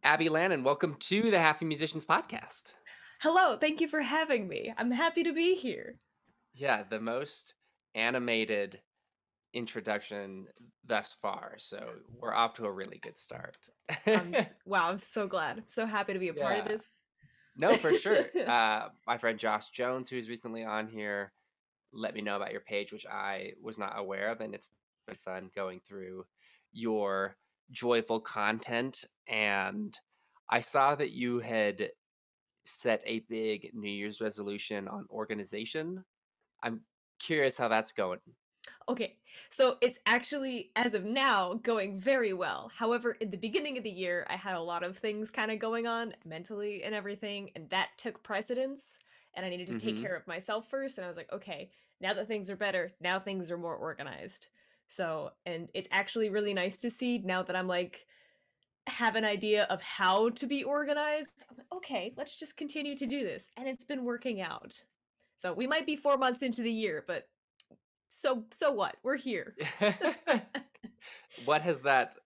Abby Lannan, welcome to the Happy Musicians Podcast. Hello, thank you for having me. I'm happy to be here. Yeah, the most animated introduction thus far, so we're off to a really good start. Wow, I'm so glad. I'm so happy to be a part of Yeah, this. no, for sure. My friend Josh Jones, who's recently on here, let me know about your page, which I was not aware of, and it's been fun going through your joyful content. And I saw that you had set a big New Year's resolution on organization. I'm curious how that's going. Okay, so it's actually, as of now, going very well. However, in the beginning of the year, I had a lot of things kind of going on mentally and everything, and that took precedence. And I needed to take Mhm. care of myself first. And I was like, okay, now that things are better, now things are more organized. So, and it's actually really nice to see now that I'm like, have an idea of how to be organized. I'm like, okay, let's just continue to do this. And it's been working out. So we might be 4 months into the year, but so what? We're here. What has that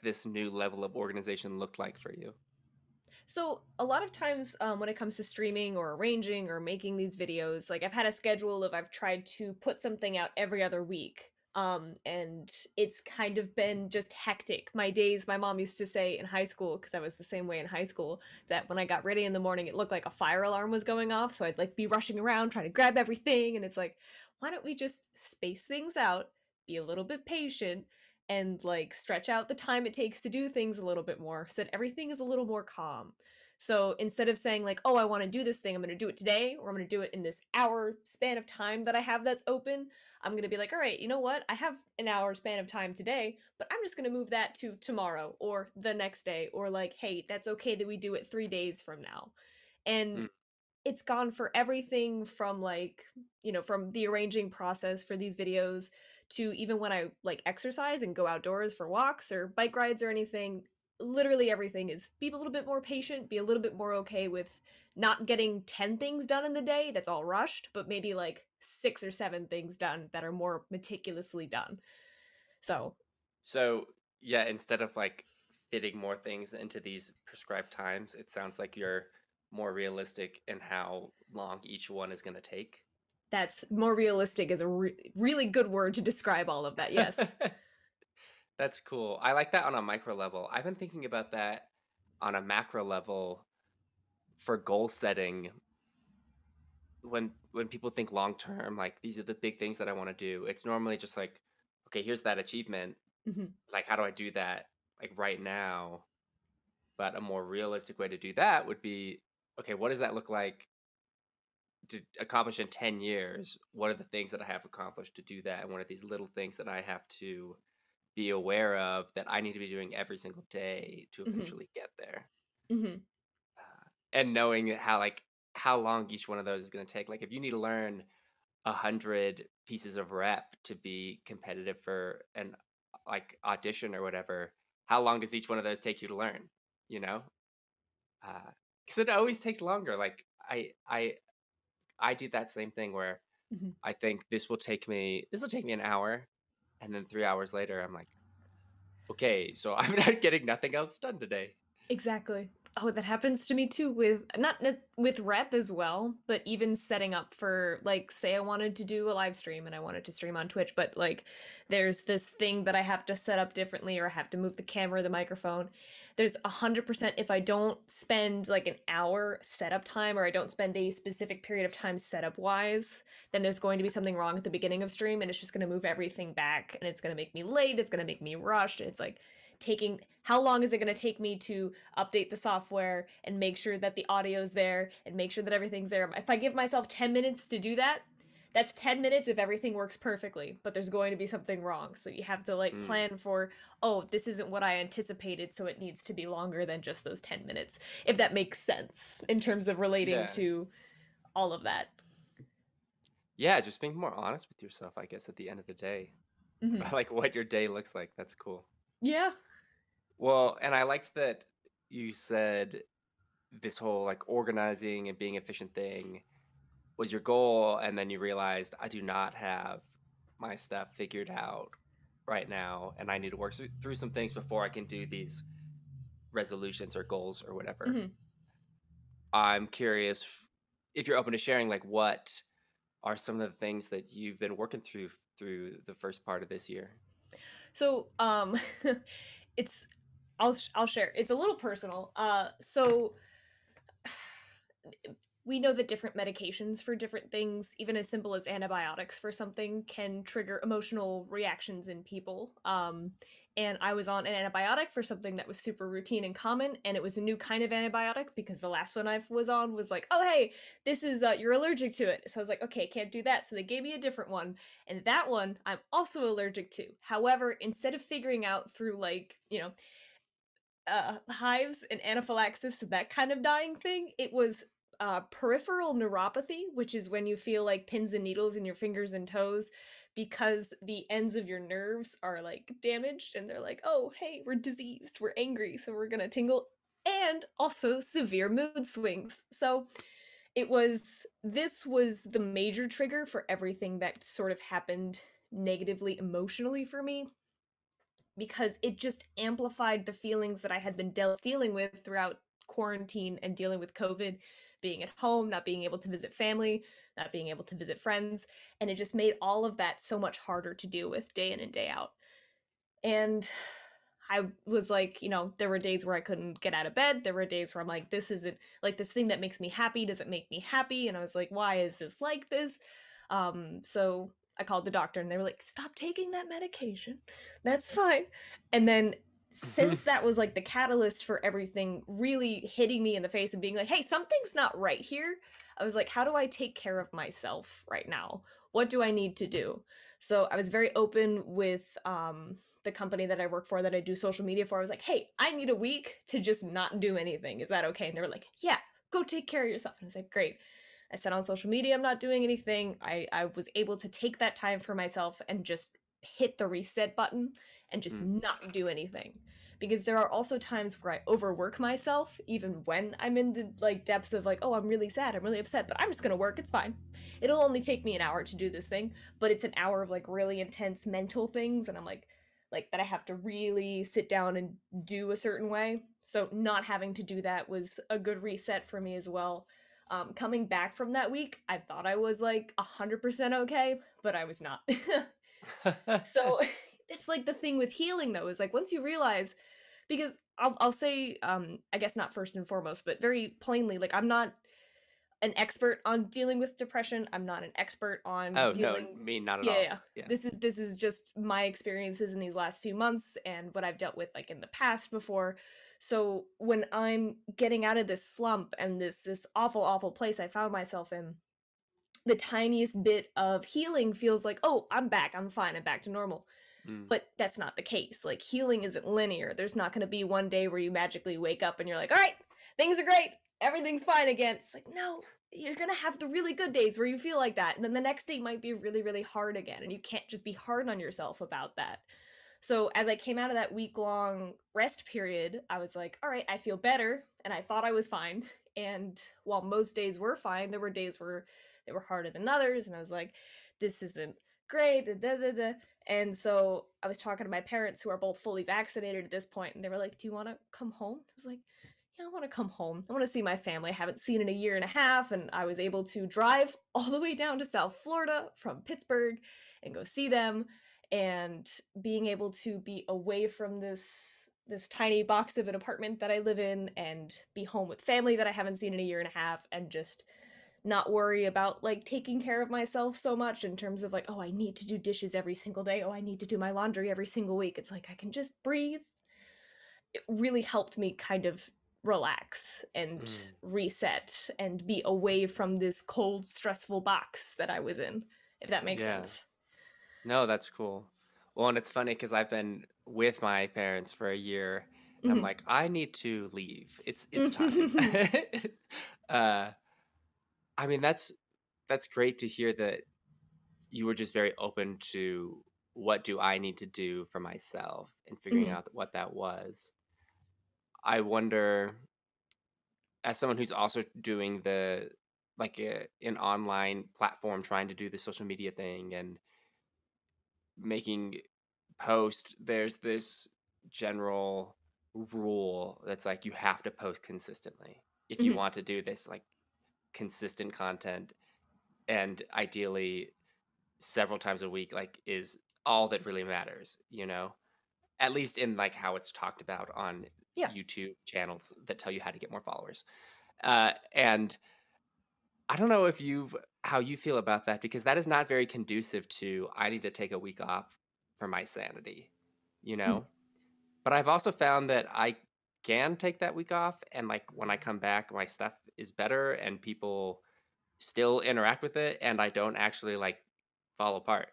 this new level of organization looked like for you? So a lot of times when it comes to streaming or arranging or making these videos, like I've had a schedule of I've tried to put something out every other week. And it's kind of been just hectic. My days, my mom used to say in high school, because I was the same way in high school, that when I got ready in the morning, it looked like a fire alarm was going off. So I'd like be rushing around trying to grab everything. And it's like, why don't we just space things out, be a little bit patient, and like stretch out the time it takes to do things a little bit more so that everything is a little more calm. So instead of saying like, "Oh, I want to do this thing. I'm going to do it today or I'm going to do it in this hour span of time that I have that's open." I'm going to be like, "All right, you know what? I have an hour span of time today, but I'm just going to move that to tomorrow or the next day or like, hey, that's okay that we do it 3 days from now." And Mm. it's gone for everything from like, from the arranging process for these videos to even when I like exercise and go outdoors for walks or bike rides or anything. Literally everything is be a little bit more patient, be a little bit more okay with not getting 10 things done in the day that's all rushed, but maybe like 6 or 7 things done that are more meticulously done. So So, yeah, instead of fitting more things into these prescribed times, it sounds like you're more realistic in how long each one is going to take. that's more realistic is a really good word to describe all of that. Yes. That's cool. I like that on a micro level. I've been thinking about that on a macro level for goal setting. When people think long term, like these are the big things that I want to do, it's normally just like, okay, here's that achievement. Mhm. Like, how do I do that like right now? But a more realistic way to do that would be, okay, what does that look like to accomplish in 10 years? What are the things that I have accomplished to do that? And what are these little things that I have to be aware of that I need to be doing every single day to Mhm. eventually get there? Mhm. And knowing how long each one of those is going to take. Like if you need to learn 100 pieces of rep to be competitive for an audition or whatever, how long does each one of those take you to learn? You know, because it always takes longer. Like I do that same thing where Mhm. I think this will take me an hour, and then 3 hours later I'm like, okay, so I'm not getting nothing else done today. Exactly. Oh, that happens to me too with not with rep as well, but even setting up for like say I wanted to do a live stream and I wanted to stream on Twitch, but like there's this thing that I have to set up differently or I have to move the camera, the microphone. There's 100% if I don't spend like an hour setup time or I don't spend a specific period of time setup wise, then there's going to be something wrong at the beginning of stream and it's just going to move everything back and it's going to make me late, it's going to make me rushed. It's like taking how long is it going to take me to update the software and make sure that the audio's there and make sure that everything's there. If I give myself 10 minutes to do that, that's 10 minutes if everything works perfectly, but there's going to be something wrong. So you have to like Mm, plan for, oh, this isn't what I anticipated, so it needs to be longer than just those 10 minutes, if that makes sense in terms of relating yeah, to all of that. yeah, just being more honest with yourself, I guess, at the end of the day Hmm. about what your day looks like. That's cool. Yeah. Well, and I liked that you said this whole organizing and being efficient thing was your goal, and then you realized I do not have my stuff figured out right now, and I need to work through some things before I can do these resolutions or goals or whatever. Mhm. I'm curious if you're open to sharing, like, what are some of the things that you've been working through the first part of this year? So, it's I'll share. It's a little personal. So we know that different medications for different things, even as simple as antibiotics for something, can trigger emotional reactions in people. And I was on an antibiotic for something that was super routine and common, and it was a new kind of antibiotic because the last one I was on was like, oh hey, this is you're allergic to it. So I was like, okay, can't do that. So they gave me a different one, and that one I'm also allergic to. However, instead of figuring out through like hives and anaphylaxis, that kind of dying thing, it was peripheral neuropathy, which is when you feel like pins and needles in your fingers and toes because the ends of your nerves are like damaged and they're like, oh, hey, we're diseased, we're angry, so we're gonna tingle. And also severe mood swings. So this was the major trigger for everything that sort of happened negatively emotionally for me because it just amplified the feelings that I had been dealing with throughout quarantine and dealing with COVID, being at home, not being able to visit family, not being able to visit friends. And it just made all of that so much harder to deal with day in and day out. And I was like, there were days where I couldn't get out of bed. There were days where I'm like, this isn't like this thing that makes me happy doesn't make me happy. And I was like, why is this like this? So I called the doctor and they were like, stop taking that medication. That's fine. And then since that was like the catalyst for everything really hitting me in the face and being like, hey, something's not right here. I was like, how do I take care of myself right now? What do I need to do? So I was very open with the company that I work for that I do social media for. I was like, hey, I need a week to just not do anything. Is that okay? And they were like, yeah, go take care of yourself. And I was like, great. I said on social media, I'm not doing anything. I was able to take that time for myself and just hit the reset button and just Mm. not do anything. Because there are also times where I overwork myself, even when I'm in the like depths of like, oh, I'm really sad, I'm really upset, but I'm just gonna work, it's fine. It'll only take me an hour to do this thing, but it's an hour of like really intense mental things, and I'm like that I have to really sit down and do a certain way. So not having to do that was a good reset for me as well. Coming back from that week, I thought I was like 100% okay, but I was not. So it's like the thing with healing though is like once you realize, because I'll say I guess not first and foremost, but very plainly, like I'm not an expert on dealing with depression. I'm not an expert on Oh, no, dealing. me, not at Yeah, all. yeah. Yeah. This is just my experiences in these last few months and what I've dealt with like in the past before. So when I'm getting out of this slump and this awful awful place I found myself in, the tiniest bit of healing feels like, "Oh, I'm back. I'm fine. I'm back to normal." Mm. But that's not the case. Like healing isn't linear. There's not going to be one day where you magically wake up and you're like, "All right, things are great. Everything's fine again." It's like, "No, you're going to have the really good days where you feel like that. And then the next day might be really really hard again, and you can't just be hard on yourself about that." So, as I came out of that week-long rest period, I was like, "All right, I feel better." And I thought I was fine. And while most days were fine, there were days where they were harder than others, and I was like, "This isn't great." Da, da, da, da. And so I was talking to my parents who are both fully vaccinated at this point, and they were like, "Do you want to come home?" I was like, "Yeah, I want to come home. I want to see my family. I haven't seen in a year and a half." And I was able to drive all the way down to South Florida from Pittsburgh and go see them. And being able to be away from this tiny box of an apartment that I live in and be home with family that I haven't seen in a year and a half and just not worry about like taking care of myself so much in terms of like, oh, I need to do dishes every single day, oh, I need to do my laundry every single week. It's like I can just breathe. It really helped me kind of relax and Mm. reset and be away from this cold stressful box that I was in, if that makes Yeah. sense. No, that's cool. Well, and it's funny because I've been with my parents for a year, and I'm Mm-hmm. like, I need to leave. It's time. uh, I mean, that's great to hear that you were just very open to what do I need to do for myself and figuring Mm-hmm. out what that was. I wonder, as someone who's also doing an online platform, trying to do the social media thing and making post, there's this general rule that's like you have to post consistently if you Mhm. want to do this like consistent content, and ideally several times a week like is all that really matters, at least in like how it's talked about on Yeah. YouTube channels that tell you how to get more followers. And I don't know if you've how you feel about that, because that is not very conducive to I need to take a week off for my sanity, you Mhm. know? But I've also found that I can take that week off, and like when I come back my stuff is better and people still interact with it and I don't actually like fall apart.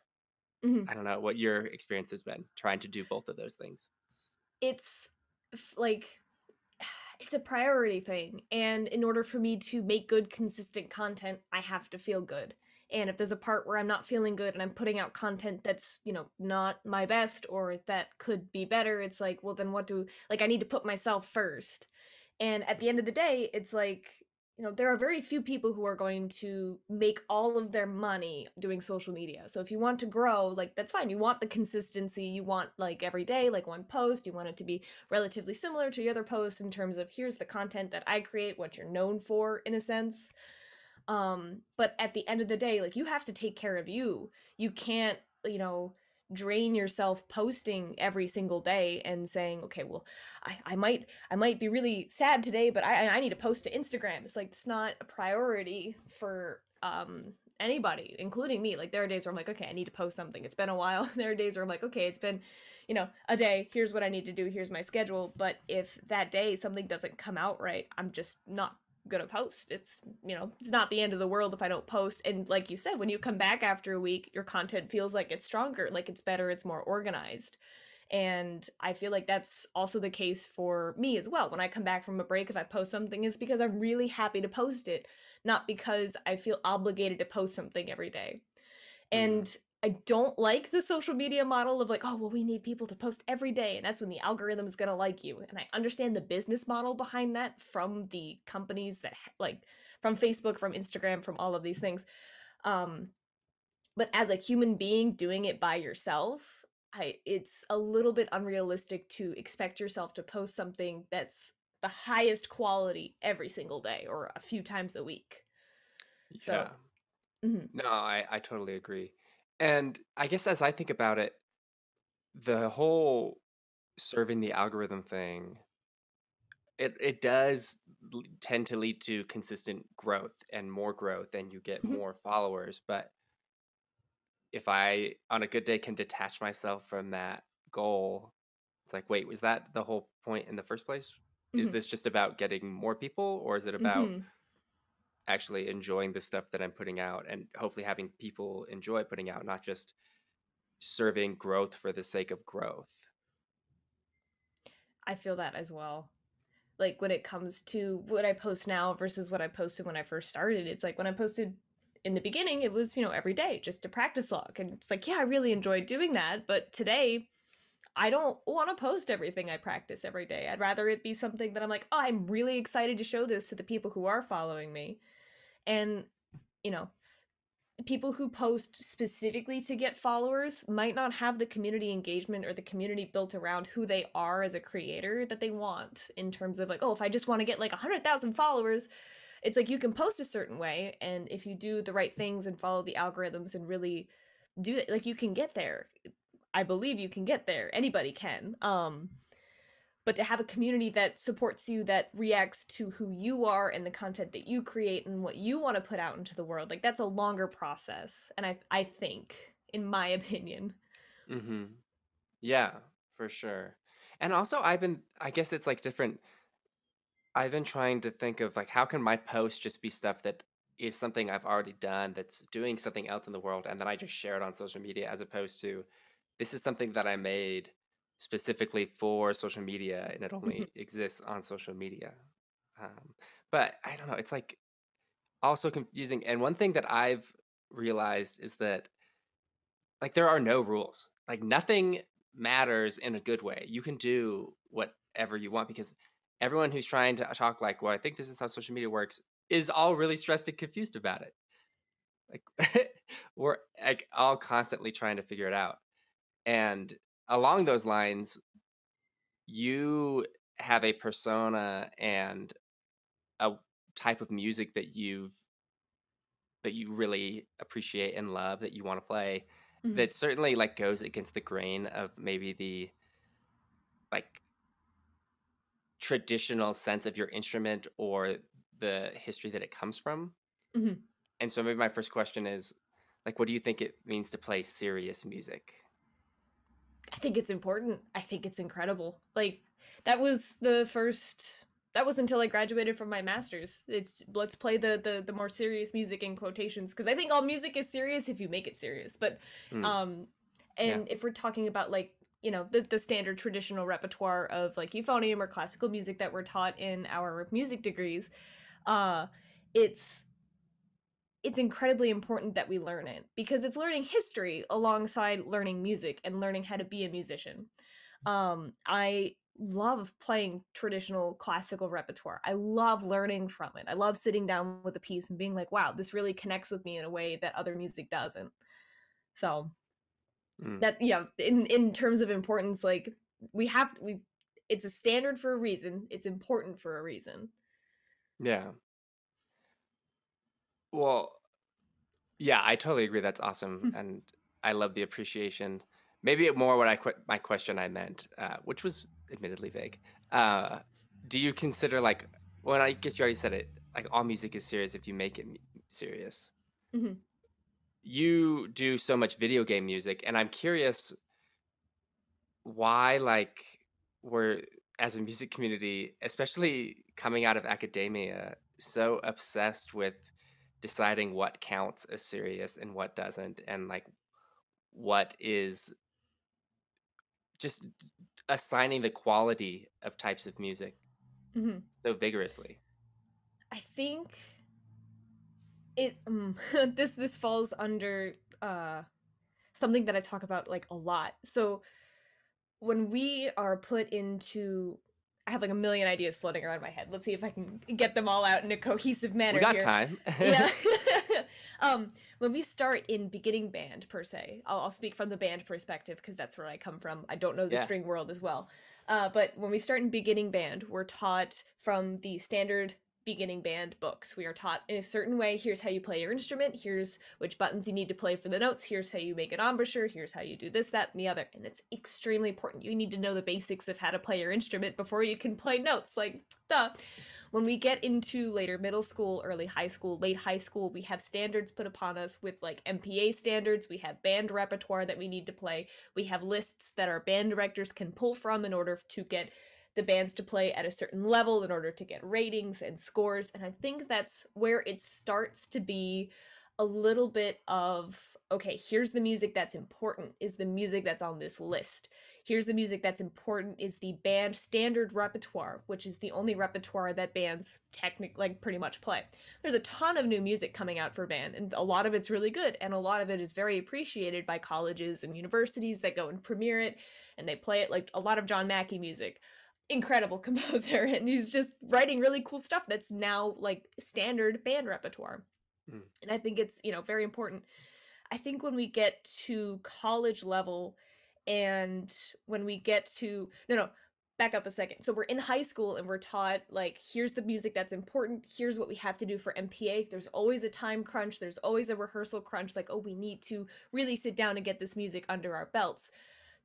Mhm. I don't know what your experience has been trying to do both of those things. It's like it's a priority thing, and in order for me to make good consistent content, I have to feel good. And if there's a part where I'm not feeling good and I'm putting out content that's, not my best or that could be better, it's like, well then I need to put myself first. And at the end of the day, it's like, there are very few people who are going to make all of their money doing social media. So if you want to grow, like that's fine. You want the consistency, you want like every day, like one post, you want it to be relatively similar to your other posts in terms of here's the content that I create, what you're known for in a sense. But at the end of the day, like you have to take care of you. You can't, drain yourself posting every single day and saying, okay, well, I might be really sad today, but I need to post to Instagram. It's like it's not a priority for anybody, including me. Like there are days where I'm like, okay, I need to post something. It's been a while. There are days where I'm like, okay, it's been, a day. Here's what I need to do. Here's my schedule. But if that day something doesn't come out right, I'm just not gonna post. It's not the end of the world if I don't post. And like you said, when you come back after a week, your content feels like it's stronger, like it's better, it's more organized. And I feel like that's also the case for me as well. When I come back from a break, if I post something, it's because I'm really happy to post it, not because I feel obligated to post something every day. Mm, And I don't like the social media model of like, oh, well, we need people to post every day, and that's when the algorithm is going to like you. And I understand the business model behind that from the companies that, like, from Facebook, from Instagram, from all of these things. Um, but as a human being doing it by yourself, it's a little bit unrealistic to expect yourself to post something that's the highest quality every single day or a few times a week. yeah. So, mhm. No, I totally agree. And I guess as I think about it, the whole serving the algorithm thing, it does tend to lead to consistent growth and more growth, and you get Mhm. more followers. But if I, on a good day, can detach myself from that goal, it's like, wait, was that the whole point in the first place? Is Mhm. this just about getting more people, or is it about Mhm. actually enjoying the stuff that I'm putting out and hopefully having people enjoy putting out, not just serving growth for the sake of growth? I feel that as well. Like when it comes to what I post now versus what I posted when I first started, it's like when I posted in the beginning, it was, every day just a practice log. And it's like, yeah, I really enjoyed doing that. But today, I don't want to post everything I practice every day. I'd rather it be something that I'm like, oh, I'm really excited to show this to the people who are following me. And, you know, people who post specifically to get followers might not have the community engagement or the community built around who they are as a creator that they want, in terms of like, oh, if I just want to get like 100,000 followers, it's like you can post a certain way, and if you do the right things and follow the algorithms and really do it, like you can get there. I believe you can get there. Anybody can. But to have a community that supports you, that reacts to who you are and the content that you create and what you want to put out into the world, like that's a longer process. And I think, in my opinion. Mm-hmm. Yeah, for sure. And also, I guess it's like different. I've been trying to think of like, how can my post just be stuff that is something I've already done that's doing something else in the world, and then I just share it on social media, as opposed to this is something that I made specifically for social media and it Mhm. only exists on social media. Um, but I don't know, it's like also confusing. And one thing that I've realized is that like there are no rules. Like nothing matters in a good way. You can do whatever you want, because everyone who's trying to talk like, well, I think this is how social media works, is all really stressed and confused about it. Like we're like all constantly trying to figure it out. And along those lines, you have a persona and a type of music that you really appreciate and love that you want to play Mhm. that certainly like goes against the grain of maybe the like traditional sense of your instrument or the history that it comes from. Mhm. And so maybe my first question is like what do you think it means to play serious music? I think it's important. I think it's incredible. Like that was the first that was until I graduated from my master's. It's let's play the more serious music in quotations because I think all music is serious if you make it serious. But Mm, um yeah. and if we're talking about like, you know, the standard traditional repertoire of like euphonium or classical music that we're taught in our music degrees, uh it's it's incredibly important that we learn it because it's learning history alongside learning music and learning how to be a musician. I love playing traditional classical repertoire. I love learning from it. I love sitting down with a piece and being like, wow, this really connects with me in a way that other music doesn't. So Mm, that yeah, in terms of importance, like we it's a standard for a reason. It's important for a reason. yeah. Well, yeah, I totally agree. That's awesome, and I love the appreciation. Maybe more what my question I meant, which was admittedly vague. Uh, do you consider like, well, I guess you already said it. Like all music is serious if you make it serious. Mhm. You do so much video game music, and I'm curious why, like, we're as a music community, especially coming out of academia, so obsessed with deciding what counts as serious and what doesn't, and like what is just assigning the quality of types of music Mhm. so vigorously. I think this falls under something that I talk about like a lot. So when we are put into I have like a million ideas floating around my head. Let's see if I can get them all out in a cohesive We manner got here. time. Yeah. When we start in beginning band per se, I'll speak from the band perspective because that's where I come from. I don't know the Yeah. string world as well. But when we start in beginning band, we're taught from the standard beginning band books. We are taught in a certain way. Here's how you play your instrument. Here's which buttons you need to play for the notes. Here's how you make an embouchure. Here's how you do this, that, and the other. And it's extremely important. You need to know the basics of how to play your instrument before you can play notes. Like, duh. When we get into later middle school, early high school, late high school, we have standards put upon us with like MPA standards. We have band repertoire that we need to play. We have lists that our band directors can pull from in order to get the bands to play at a certain level in order to get ratings and scores. And I think that's where it starts to be a little bit of okay, here's the music that's important, is the music that's on this list. Here's the music that's important, is the band standard repertoire, which is the only repertoire that bands technically like pretty much play. There's a ton of new music coming out for band, and a lot of it's really good, and a lot of it is very appreciated by colleges and universities that go and premiere it, and they play it like a lot of John Mackey music, incredible composer, and he's just writing really cool stuff that's now like standard band repertoire. Mm. And I think it's, you know, very important. I think when we get to college level and when we get to no, back up a second. So we're in high school and we're taught like here's the music that's important, here's what we have to do for MPA. There's always a time crunch, there's always a rehearsal crunch, like oh, we need to really sit down and get this music under our belts.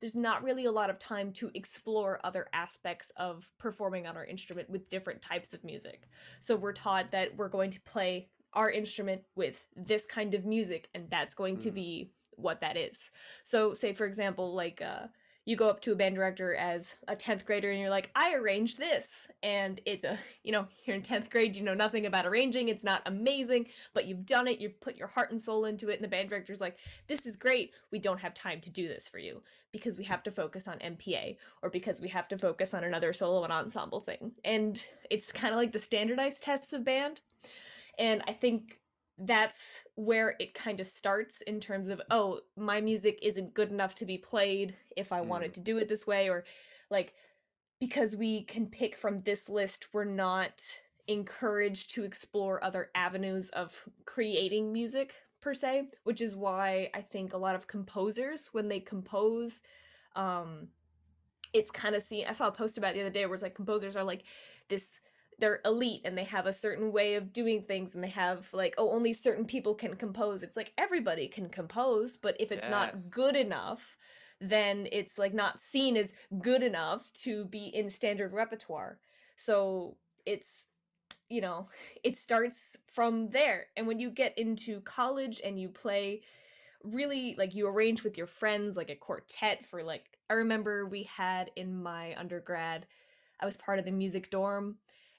There's not really a lot of time to explore other aspects of performing on our instrument with different types of music. So we're taught that we're going to play our instrument with this kind of music, and that's going to Mm. be what that is. So, say for example, like you go up to a band director as a 10th grader and you're like, I arranged this. And it's a, you know, you're in 10th grade, you know nothing about arranging. It's not amazing, but you've done it. You've put your heart and soul into it. And the band director's like, this is great. We don't have time to do this for you because we have to focus on MPA or because we have to focus on another solo and ensemble thing. And it's kind of like the standardized tests of band. And I think that's where it kind of starts in terms of, oh, my music isn't good enough to be played if I Mm. wanted to do it this way, or like, because we can pick from this list, we're not encouraged to explore other avenues of creating music per se, which is why I think a lot of composers, when they compose, um, it's kind of seen. I saw a post about it the other day where it's like composers are like this, they're elite and they have a certain way of doing things and they have like, oh, only certain people can compose. It's like everybody can compose, but if it's not Yes. good enough, then it's like not seen as good enough to be in standard repertoire. So it's, you know, it starts from there. And when you get into college and you play really, like, you arrange with your friends like a quartet for like, I remember we had in my undergrad, I was part of the music dorm,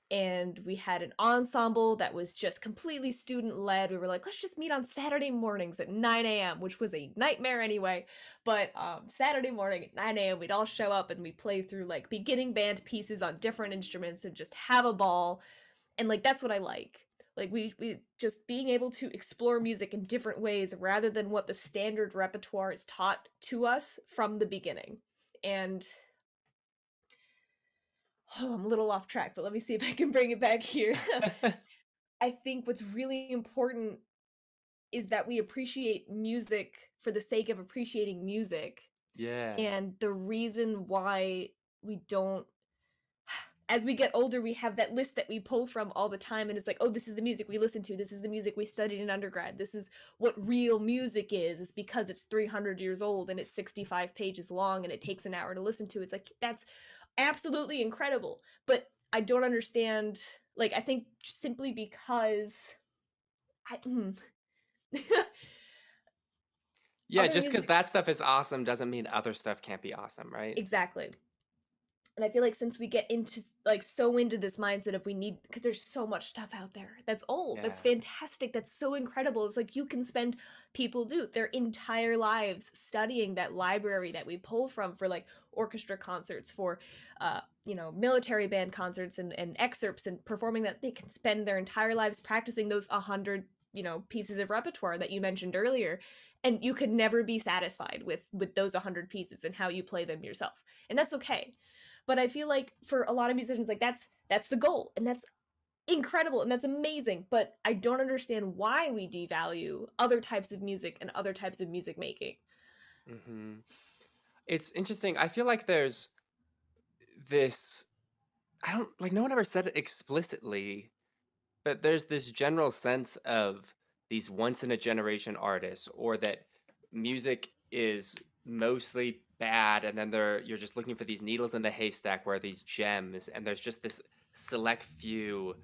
and we had an ensemble that was just completely student led. We were like, let's just meet on Saturday mornings at 9 a.m., which was a nightmare anyway. But Saturday morning at 9 a.m., we'd all show up and we play through like beginning band pieces on different instruments and just have a ball. And like that's what I like. Like we just being able to explore music in different ways rather than what the standard repertoire is taught to us from the beginning. And oh, I'm a little off track, but let me see if I can bring it back here. I think what's really important is that we appreciate music for the sake of appreciating music. Yeah. And the reason why we don't, as we get older, we have that list that we pull from all the time, and it's like, oh, this is the music we listen to, this is the music we studied in undergrad, this is what real music is because it's 300 years old and it's 65 pages long and it takes an hour to listen to. It's like, that's absolutely incredible, but I don't understand, like, I think simply because I, Yeah, other just because music, that stuff is awesome doesn't mean other stuff can't be awesome, right? exactly. And I feel like since we get into like so into this mindset of we need, because there's so much stuff out there that's old, that's Yeah. fantastic, that's so incredible. It's like you can spend, people do their entire lives studying that library that we pull from for like orchestra concerts, for military band concerts, and excerpts and performing that. They can spend their entire lives practicing those 100 pieces of repertoire that you mentioned earlier, and you could never be satisfied with those 100 pieces and how you play them yourself, and that's okay. But I feel like for a lot of musicians, like that's the goal, and that's incredible and that's amazing. But I don't understand why we devalue other types of music and other types of music making. Hmm. It's interesting. I feel like there's this, I don't like, no one ever said it explicitly, but there's this general sense of these once in a generation artists, or that music is mostly bad, and then you're just looking for these needles in the haystack where these gems, and there's just this select few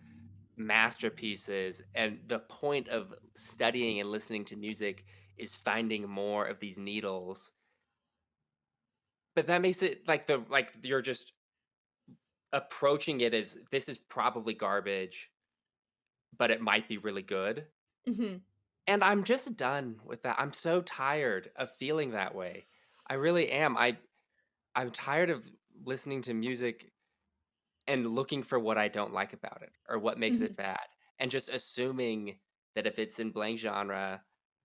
masterpieces, and the point of studying and listening to music is finding more of these needles. But that makes it like you're just approaching it as this is probably garbage, but it might be really good. Hmm. And I'm just done with that. I'm so tired of feeling that way. I really am. I'm tired of listening to music and looking for what I don't like about it or what makes Hmm. it bad, and just assuming that if it's in blank genre,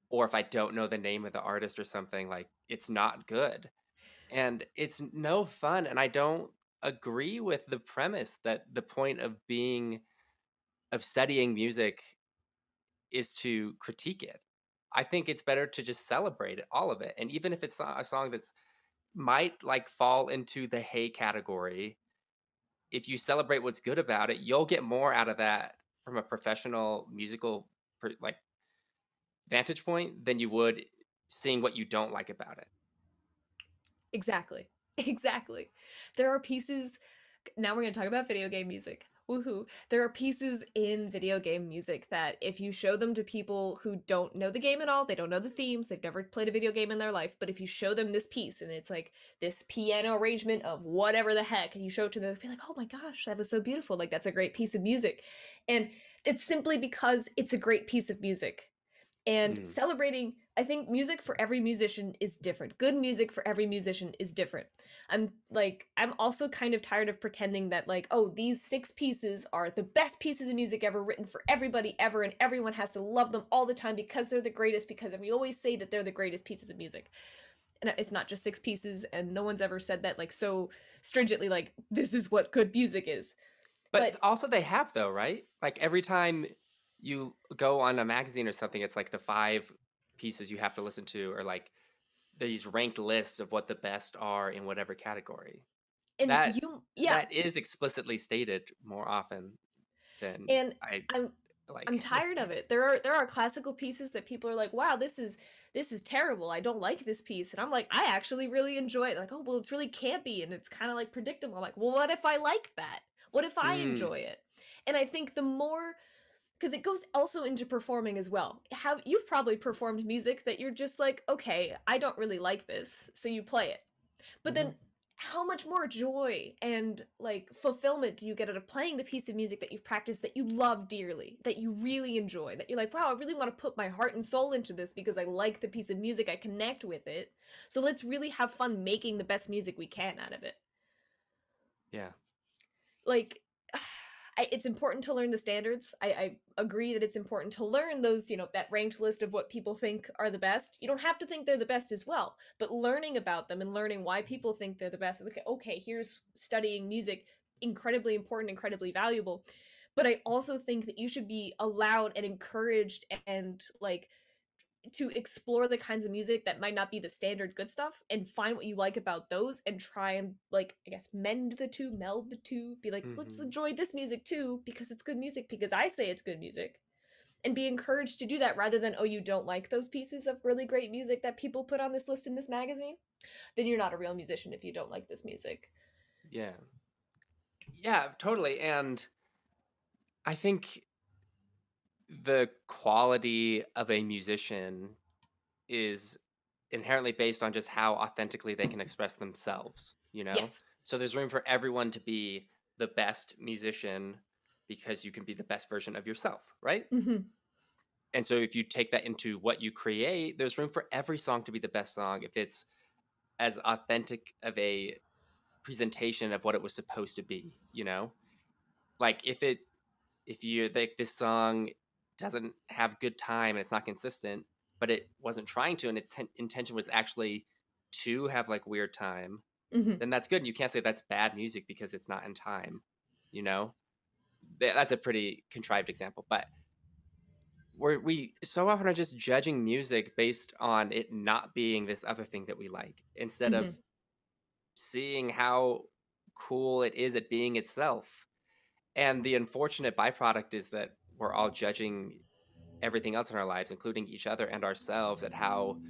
or if I don't know the name of the artist or something, like it's not good. And it's no fun, and I don't agree with the premise that the point of studying music is to critique it. I think it's better to just celebrate it, all of it. And even if it's a song that's might like fall into the hey category, if you celebrate what's good about it, you'll get more out of that from a professional musical like vantage point than you would seeing what you don't like about it. Exactly. Exactly. There are pieces. Now we're going to talk about video game music. Woohoo. There are pieces in video game music that if you show them to people who don't know the game at all, they don't know the themes, they've never played a video game in their life, but if you show them this piece and it's like this piano arrangement of whatever the heck, and you show it to them, they'll be like, oh my gosh, that was so beautiful. Like, that's a great piece of music. And it's simply because it's a great piece of music. And Mm. celebrating, I think music for every musician is different. Good music for every musician is different. I'm also kind of tired of pretending that like, oh, these 6 pieces are the best pieces of music ever written for everybody ever, and everyone has to love them all the time because they're the greatest, because we always say that they're the greatest pieces of music. And it's not just 6 pieces, and no one's ever said that like so stringently, like this is what good music is. But But also they have though, right? Like every time you go on a magazine or something, it's like the 5 pieces you have to listen to, or like these ranked lists of what the best are in whatever category. And that you, yeah, that is explicitly stated more often than and I I'm I'm like. tired of it. There are classical pieces that people are like, "Wow, this is terrible. I don't like this piece." And I'm like, "I actually really enjoy it." Like, "Oh, well, it's really campy and it's kind of like predictable." I'm like, "Well, what if I like that? What if I Mm, enjoy it?" And I think the more, because it goes also into performing as well. Have you've probably performed music that you're just like, "Okay, I don't really like this." So you play it. But mhm. then how much more joy and like fulfillment do you get out of playing the piece of music that you've practiced, that you love dearly, that you really enjoy, that you're like, wow, I really want to put my heart and soul into this because I like the piece of music, I connect with it. So let's really have fun making the best music we can out of it. Yeah. Like, it's important to learn the standards. I agree that it's important to learn those, that ranked list of what people think are the best. You don't have to think they're the best as well, but learning about them and learning why people think they're the best. Okay, here's studying music, incredibly important, incredibly valuable. But I also think that you should be allowed and encouraged and like to explore the kinds of music that might not be the standard good stuff and find what you like about those and try and, like, I guess mend the two, meld the two, be like, let's Mhm. enjoy this music too because it's good music, because I say it's good music, and be encouraged to do that rather than, oh, you don't like those pieces of really great music that people put on this list in this magazine, then you're not a real musician if you don't like this music. Yeah. Yeah, totally. And I think the quality of a musician is inherently based on just how authentically they can express themselves, you know? Yes. So there's room for everyone to be the best musician because you can be the best version of yourself, right? Mm-hmm. And so if you take that into what you create, there's room for every song to be the best song if it's as authentic of a presentation of what it was supposed to be, you know? Like if you like this song doesn't have good time and it's not consistent, but it wasn't trying to and its intention was actually to have like weird time, Mm-hmm. then that's good. And you can't say that's bad music because it's not in time, you know? That's a pretty contrived example, but we so often are just judging music based on it not being this other thing that we like instead of Mm-hmm. seeing how cool it is at being itself. And the unfortunate byproduct is that we're all judging everything else in our lives, including each other and ourselves, at how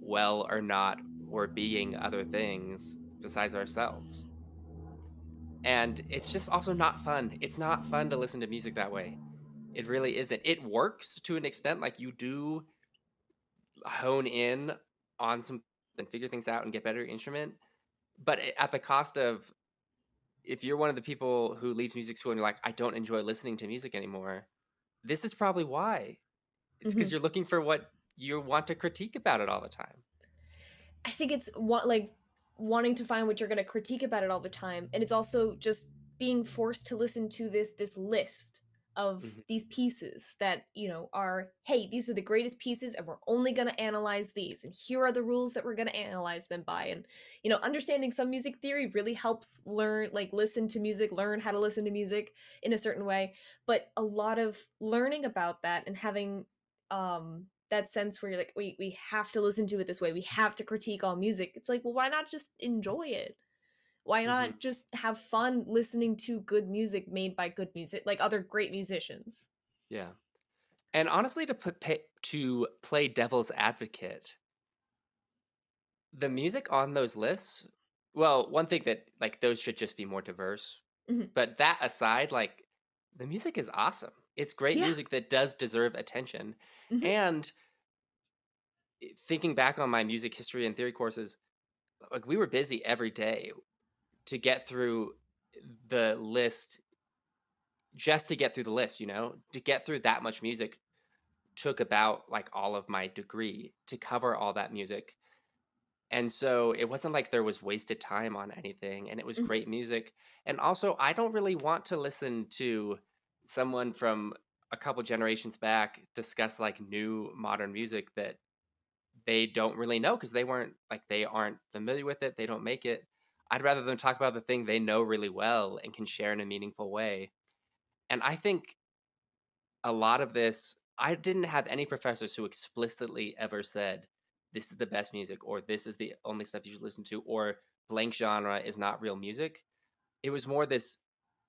well or not we're being other things besides ourselves. And it's just also not fun. It's not fun to listen to music that way. It really isn't. It works to an extent, like you do hone in on some and figure things out and get better at your instrument, but at the cost of, if you're one of the people who leaves music school and you're like, I don't enjoy listening to music anymore, this is probably why. It's Mm-hmm. because you're looking for what you want to critique about it all the time. I think it's what, like, wanting to find what you're going to critique about it all the time, and it's also just being forced to listen to this list of Mhm. these pieces that, are, hey, these are the greatest pieces and we're only going to analyze these, and here are the rules that we're going to analyze them by. And understanding some music theory really helps learn, like, listen to music, learn how to listen to music in a certain way. But a lot of learning about that and having that sense where you're like, we have to listen to it this way, we have to critique all music, it's like, well, why not just enjoy it? Why Mhm. not just have fun listening to good music made by good music, like other great musicians? Yeah. And honestly, to play devil's advocate, the music on those lists, well, one thing that like those should just be more diverse. Hmm. But that aside, like the music is awesome. It's great Yeah. music that does deserve attention. Hmm. And thinking back on my music history and theory courses, like we were busy every day to get through the list, just to get through the list, to get through that much music took about like all of my degree to cover all that music. And so it wasn't like there was wasted time on anything, and it was Hmm. great music. And also, I don't really want to listen to someone from a couple generations back discuss like new modern music that they don't really know because they aren't familiar with it, they don't make it. I'd rather them talk about the thing they know really well and can share in a meaningful way. And I think a lot of this, I didn't have any professors who explicitly ever said, this is the best music, or this is the only stuff you should listen to, or blank genre is not real music. It was more this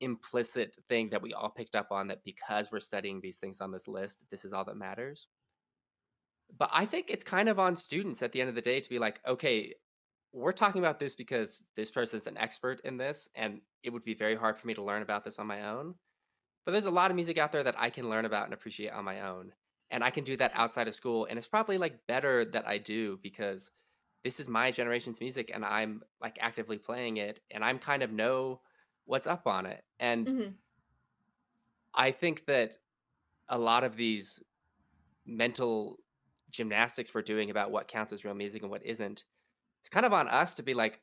implicit thing that we all picked up on, that because we're studying these things on this list, this is all that matters. But I think it's kind of on students at the end of the day to be like, okay, we're talking about this because this person's an expert in this, and it would be very hard for me to learn about this on my own. But there's a lot of music out there that I can learn about and appreciate on my own. And I can do that outside of school. And it's probably like better that I do, because this is my generation's music and I'm like actively playing it and I'm kind of know what's up on it. And Hmm. I think that a lot of these mental gymnastics we're doing about what counts as real music and what isn't, it's kind of on us to be like,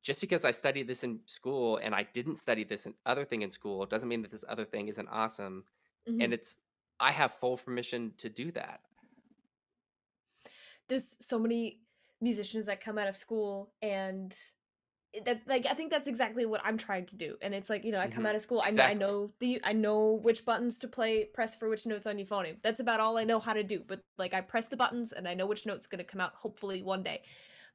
just because I studied this in school and I didn't study this other thing in school doesn't mean that this other thing isn't awesome. Hmm. And I have full permission to do that. There's so many musicians that come out of school and that, like, I think that's exactly what I'm trying to do. And it's like, I come Hmm. out of school, Exactly. I know which buttons to press for which notes on euphonium. That's about all I know how to do. But like, I press the buttons and I know which note's going to come out hopefully one day.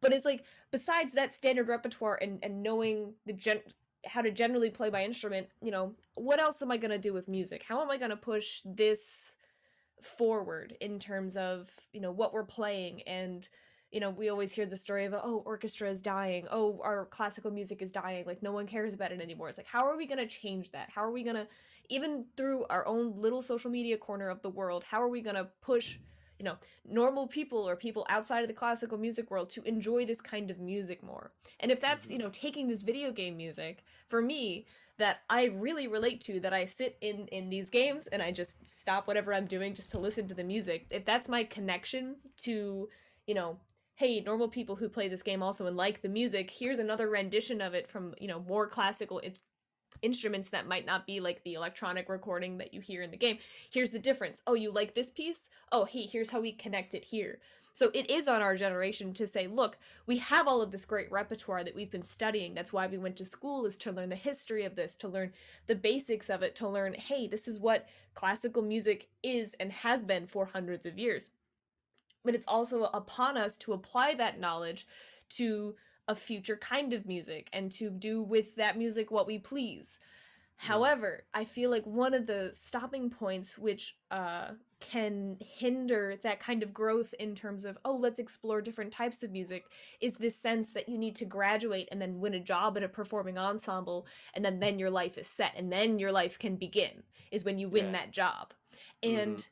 But it's like, besides that standard repertoire and knowing how to generally play my instrument, what else am I going to do with music? How am I going to push this forward in terms of what we're playing? And we always hear the story of, oh, orchestra is dying, oh, our classical music is dying, like no one cares about it anymore. It's like, how are we going to change that? How are we going to, even through our own little social media corner of the world, how are we going to push normal people or people outside of the classical music world to enjoy this kind of music more? And if that's Hmm. taking this video game music, for me, that I really relate to, that I sit in these games and I just stop whatever I'm doing just to listen to the music. If that's my connection to, you know, hey, normal people who play this game also and like the music, here's another rendition of it from, more classical instruments that might not be like the electronic recording that you hear in the game. Here's the difference. Oh, you like this piece? Oh, hey, here's how we connect it here. So it is on our generation to say, look, we have all of this great repertoire that we've been studying. That's why we went to school, is to learn the history of this, to learn the basics of it, to learn, hey, this is what classical music is and has been for hundreds of years. But it's also upon us to apply that knowledge to a future kind of music and to do with that music what we please. Mm. However, I feel like one of the stopping points which can hinder that kind of growth in terms of, oh, let's explore different types of music, is this sense that you need to graduate and then win a job in a performing ensemble, and then your life is set, and then your life can begin, is when you win Yeah. that job. Hmm. And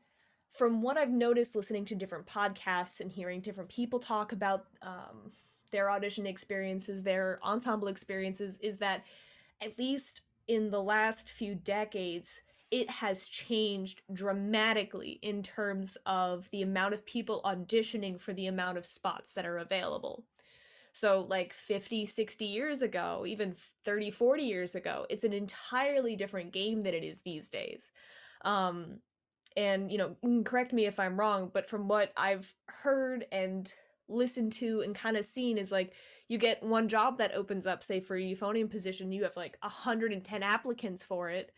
from what I've noticed listening to different podcasts and hearing different people talk about their audition experiences, their ensemble experiences, is that at least in the last few decades, it has changed dramatically in terms of the amount of people auditioning for the amount of spots that are available. So, like 50, 60 years ago, even 30, 40 years ago, it's an entirely different game than it is these days. Um, and, correct me if I'm wrong, but from what I've heard and listened to and kind of seen, is like, you get one job that opens up, say for a euphonium position, you have like 110 applicants for it,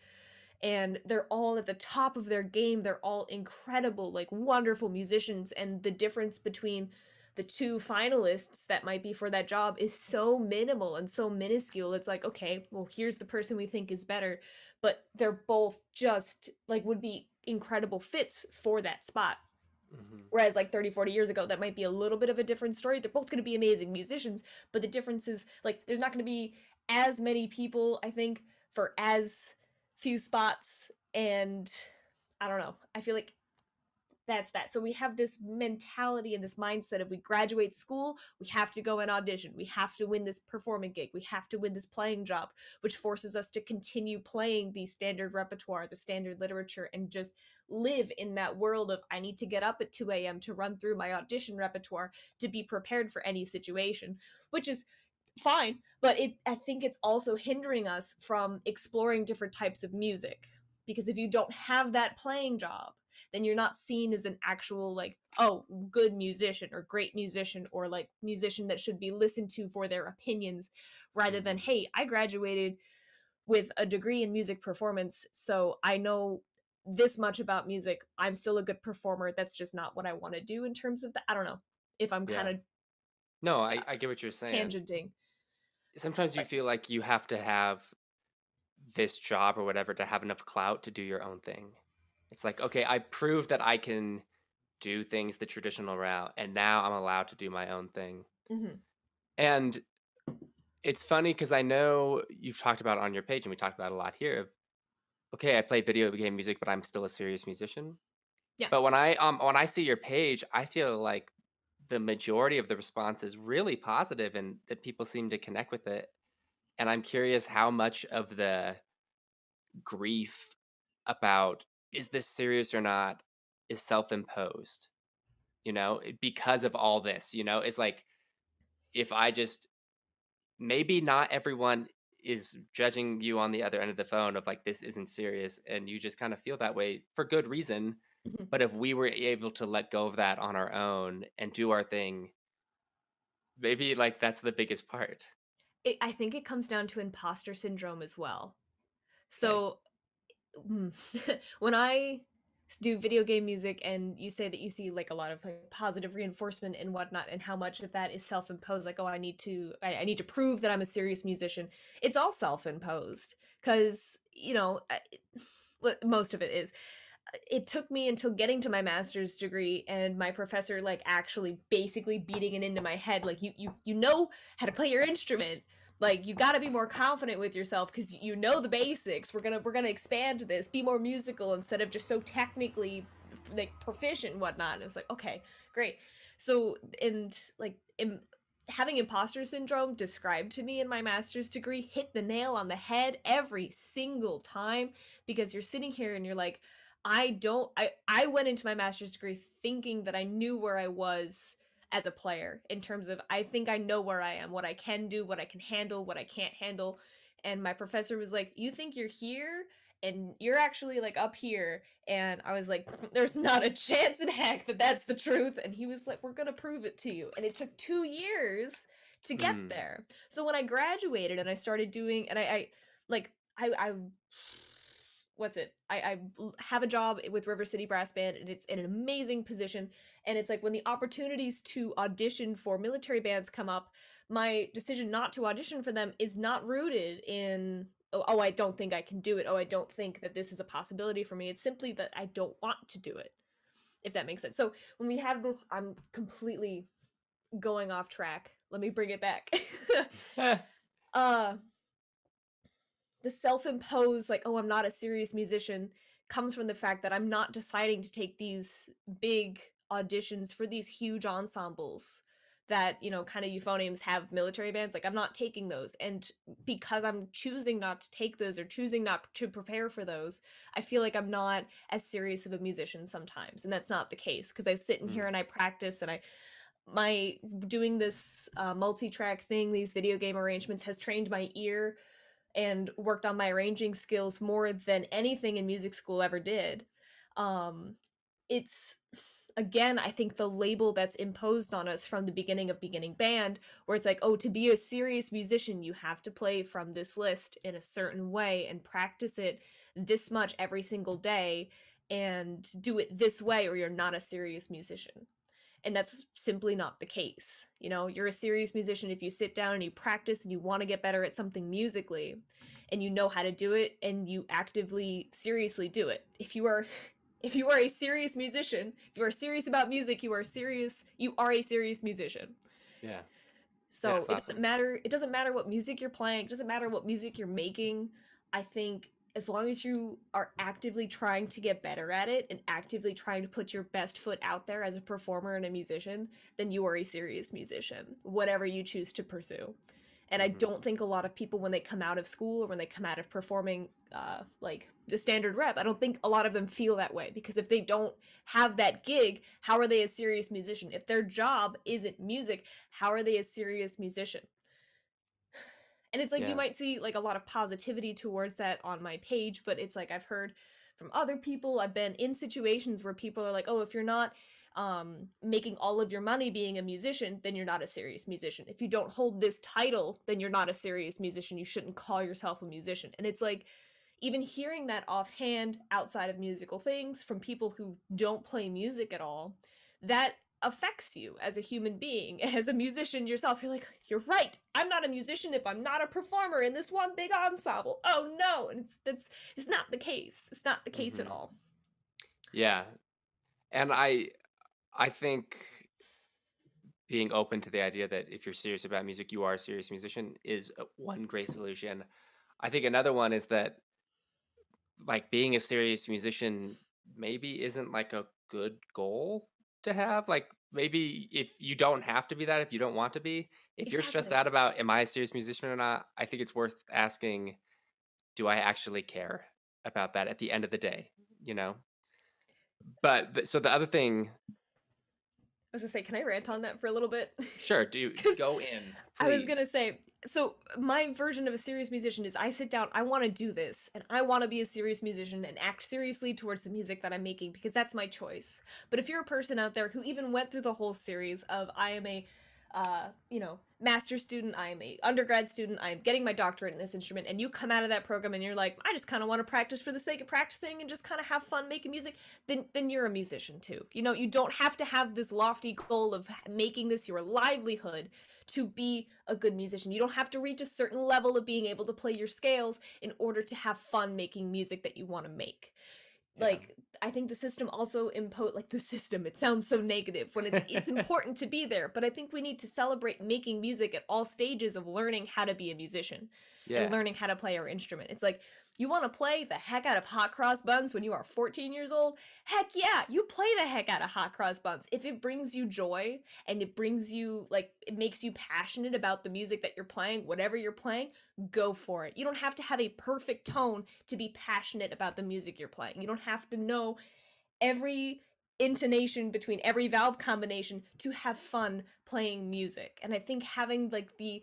and they're all at the top of their game. They're all incredible, like wonderful musicians, and the difference between the two finalists that might be for that job is so minimal and so minuscule. It's like, okay, well, here's the person we think is better, but they're both just like would be incredible fits for that spot. Hmm. Whereas like 30, 40 years ago, that might be a little bit of a different story. They're both going to be amazing musicians, but the difference is like there's not going to be as many people, I think, for as few spots. And I don't know. I feel like that's that. So we have this mentality and this mindset of, we graduate school, we have to go and audition, we have to win this performing gig, we have to win this playing job, which forces us to continue playing the standard repertoire, the standard literature, and just live in that world of, I need to get up at 2 a.m. to run through my audition repertoire to be prepared for any situation, which is fine, but I think it's also hindering us from exploring different types of music, because if you don't have that playing job, then you're not seen as an actual, like, oh, good musician or great musician, or like musician that should be listened to for their opinions, rather than, Hmm. hey, I graduated with a degree in music performance, so I know this much about music. I'm still a good performer. That's just not what I want to do in terms of that. I don't know if I'm kind Yeah. of No, I get what you're saying. tangenting. sometimes you But feel like you have to have this job or whatever to have enough clout to do your own thing. It's like, okay, I proved that I can do things the traditional route, and now I'm allowed to do my own thing. mhm. And it's funny because I know you've talked about it on your page, and we talked about it a lot here. Okay, I play video game music, but I'm still a serious musician. Yeah. But when I see your page, I feel like the majority of the response is really positive, and that people seem to connect with it. And I'm curious how much of the grief about is this serious or not is self-imposed, because of all this, it's like if I just maybe not everyone is judging you on the other end of the phone of like this isn't serious and you just kind of feel that way for good reason. Mhm. But if we were able to let go of that on our own and do our thing, maybe like that's the biggest part. I think it comes down to imposter syndrome as well. Okay. So mm, when I do video game music and you say that you see like a lot of like positive reinforcement and whatnot and how much of that is self-imposed, like, oh, I need to prove that I'm a serious musician. It's all self-imposed because most of it is. It took me until getting to my master's degree and my professor like actually basically beating it into my head like you know how to play your instrument, like you got to be more confident with yourself because you know the basics. We're gonna expand this, be more musical instead of just so technically like proficient and whatnot. And it was like, okay, great. So and like having imposter syndrome described to me in my master's degree hit the nail on the head every single time, because you're sitting here and you're like, I went into my master's degree thinking that I knew where I was as a player in terms of I think I know where I am, what I can do, what I can handle, what I can't handle. And my professor was like, "You think you're here and you're actually like up here." And I was like, "There's not a chance in heck that that's the truth." And he was like, "We're going to prove it to you." And it took 2 years to get Hmm. there. So when I graduated and I started doing and I like I what's it? I have a job with River City Brass Band, and it's in an amazing position. And it's like when the opportunities to audition for military bands come up, my decision not to audition for them is not rooted in, oh, I don't think I can do it. Oh, I don't think that this is a possibility for me. It's simply that I don't want to do it, if that makes sense. So when we have this, I'm completely going off track. Let me bring it back. uh the self-imposed like, oh, I'm not a serious musician, comes from the fact that I'm not deciding to take these big auditions for these huge ensembles that kind of euphoniums have military bands. Like, I'm not taking those, and because I'm choosing not to take those or choosing not to prepare for those, I feel like I'm not as serious of a musician sometimes. And that's not the case, because I sit in here Hmm. and I practice, and I my doing this multi-track thing, these video game arrangements, has trained my ear and worked on my arranging skills more than anything in music school ever did. It's again, I think the label that's imposed on us from the beginning of beginning band, where it's like, oh, to be a serious musician, you have to play from this list in a certain way and practice it this much every single day and do it this way, or you're not a serious musician. And that's simply not the case. You're a serious musician if you sit down and you practice and you want to get better at something musically and you know how to do it and you actively seriously do it. If you are a serious musician, if you are serious about music, you are a serious musician. Yeah. Yeah. So It's it doesn't awesome. matter it doesn't matter what music you're playing, it doesn't matter what music you're making. I think as long as you are actively trying to get better at it and actively trying to put your best foot out there as a performer and a musician, then you are a serious musician, whatever you choose to pursue. And I Hmm. don't think a lot of people, when they come out of school or when they come out of performing like the standard rep, I don't think a lot of them feel that way, because if they don't have that gig, how are they a serious musician? If their job isn't music, how are they a serious musician? And it's like, you Yeah. might see like a lot of positivity towards that on my page, but it's like I've heard from other people, I've been in situations where people are like, oh, if you're not making all of your money being a musician, then you're not a serious musician. If you don't hold this title, then you're not a serious musician. You shouldn't call yourself a musician. And it's like, even hearing that offhand outside of musical things from people who don't play music at all, that affects you as a human being. As a musician yourself, you're like, you're right. I'm not a musician if I'm not a performer in this one big ensemble. Oh no, and it's not the case. It's not the case at Hmm. all. Yeah, and I think being open to the idea that if you're serious about music, you are a serious musician is one great solution. I think another one is that like being a serious musician maybe isn't like a good goal to have. Like maybe if you don't have to be that, if you don't want to be, if you're stressed Exactly. out about am I a serious musician or not, I think it's worth asking, do I actually care about that at the end of the day, you know? So the other thing, I was gonna say, can I rant on that for a little bit? sure, do Because go in, I was please. gonna say, so my version of a serious musician is I sit down, I want to do this, and I want to be a serious musician and act seriously towards the music that I'm making because that's my choice. But if you're a person out there who even went through the whole series of I am a master's student, I am a undergrad student, I am getting my doctorate in this instrument, and you come out of that program and you're like, I just kind of want to practice for the sake of practicing and just kind of have fun making music, then you're a musician too. You know, you don't have to have this lofty goal of making this your livelihood to be a good musician. You don't have to reach a certain level of being able to play your scales in order to have fun making music that you want to make. Yeah. Like, I think the system also impose like the system, it sounds so negative when it's important to be there, but I think we need to celebrate making music at all stages of learning how to be a musician and Yeah. learning how to play our instrument. It's like, you want to play the heck out of hot cross buns when you are 14 years old? Heck yeah, you play the heck out of hot cross buns. If it brings you joy and it brings you, like, it makes you passionate about the music that you're playing, whatever you're playing, go for it. You don't have to have a perfect tone to be passionate about the music you're playing. You don't have to know every intonation between every valve combination to have fun playing music. And I think having like the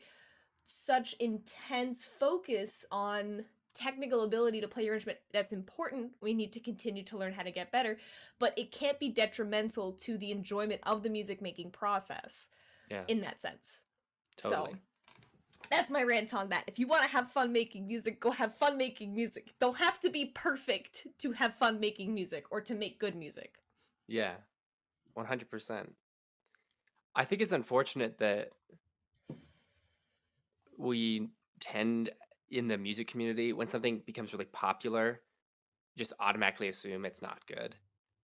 such intense focus on technical ability to play your instrument, that's important. We need to continue to learn how to get better, but it can't be detrimental to the enjoyment of the music making process Yeah. in that sense. So Totally. that's my rant on that. If you want to have fun making music, go have fun making music. Don't have to be perfect to have fun making music or to make good music. Yeah. 100%. I think it's unfortunate that we tend in the music community when something becomes really popular just automatically assume it's not good.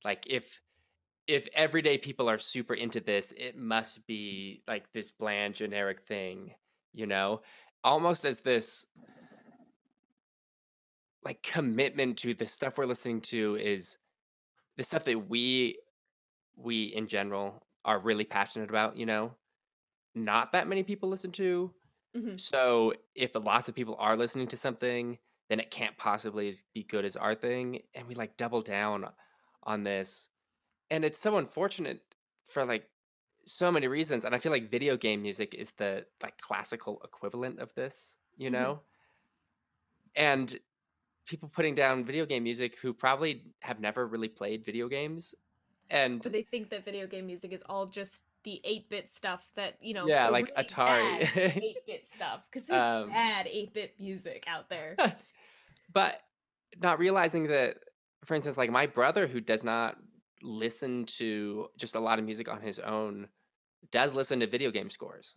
Like if everyday people are super into this, it must be like this bland generic thing, you know? Almost as this like commitment to the stuff we're listening to is the stuff that we in general are really passionate about, you know? Not that many people listen to. Mm-hmm. So if lots of people are listening to something, then it can't possibly be good as our thing. And we like double down on this. And it's so unfortunate for like so many reasons. And I feel like video game music is the like classical equivalent of this, you Mm-hmm. know? And people putting down video game music who probably have never really played video games. And Or they think that video game music is all just the 8-bit stuff that, yeah, the like really bad Atari. 8-bit stuff. Because there's um, bad 8-bit music out there. but not realizing that, for instance, like my brother who does not listen to just a lot of music on his own does listen to video game scores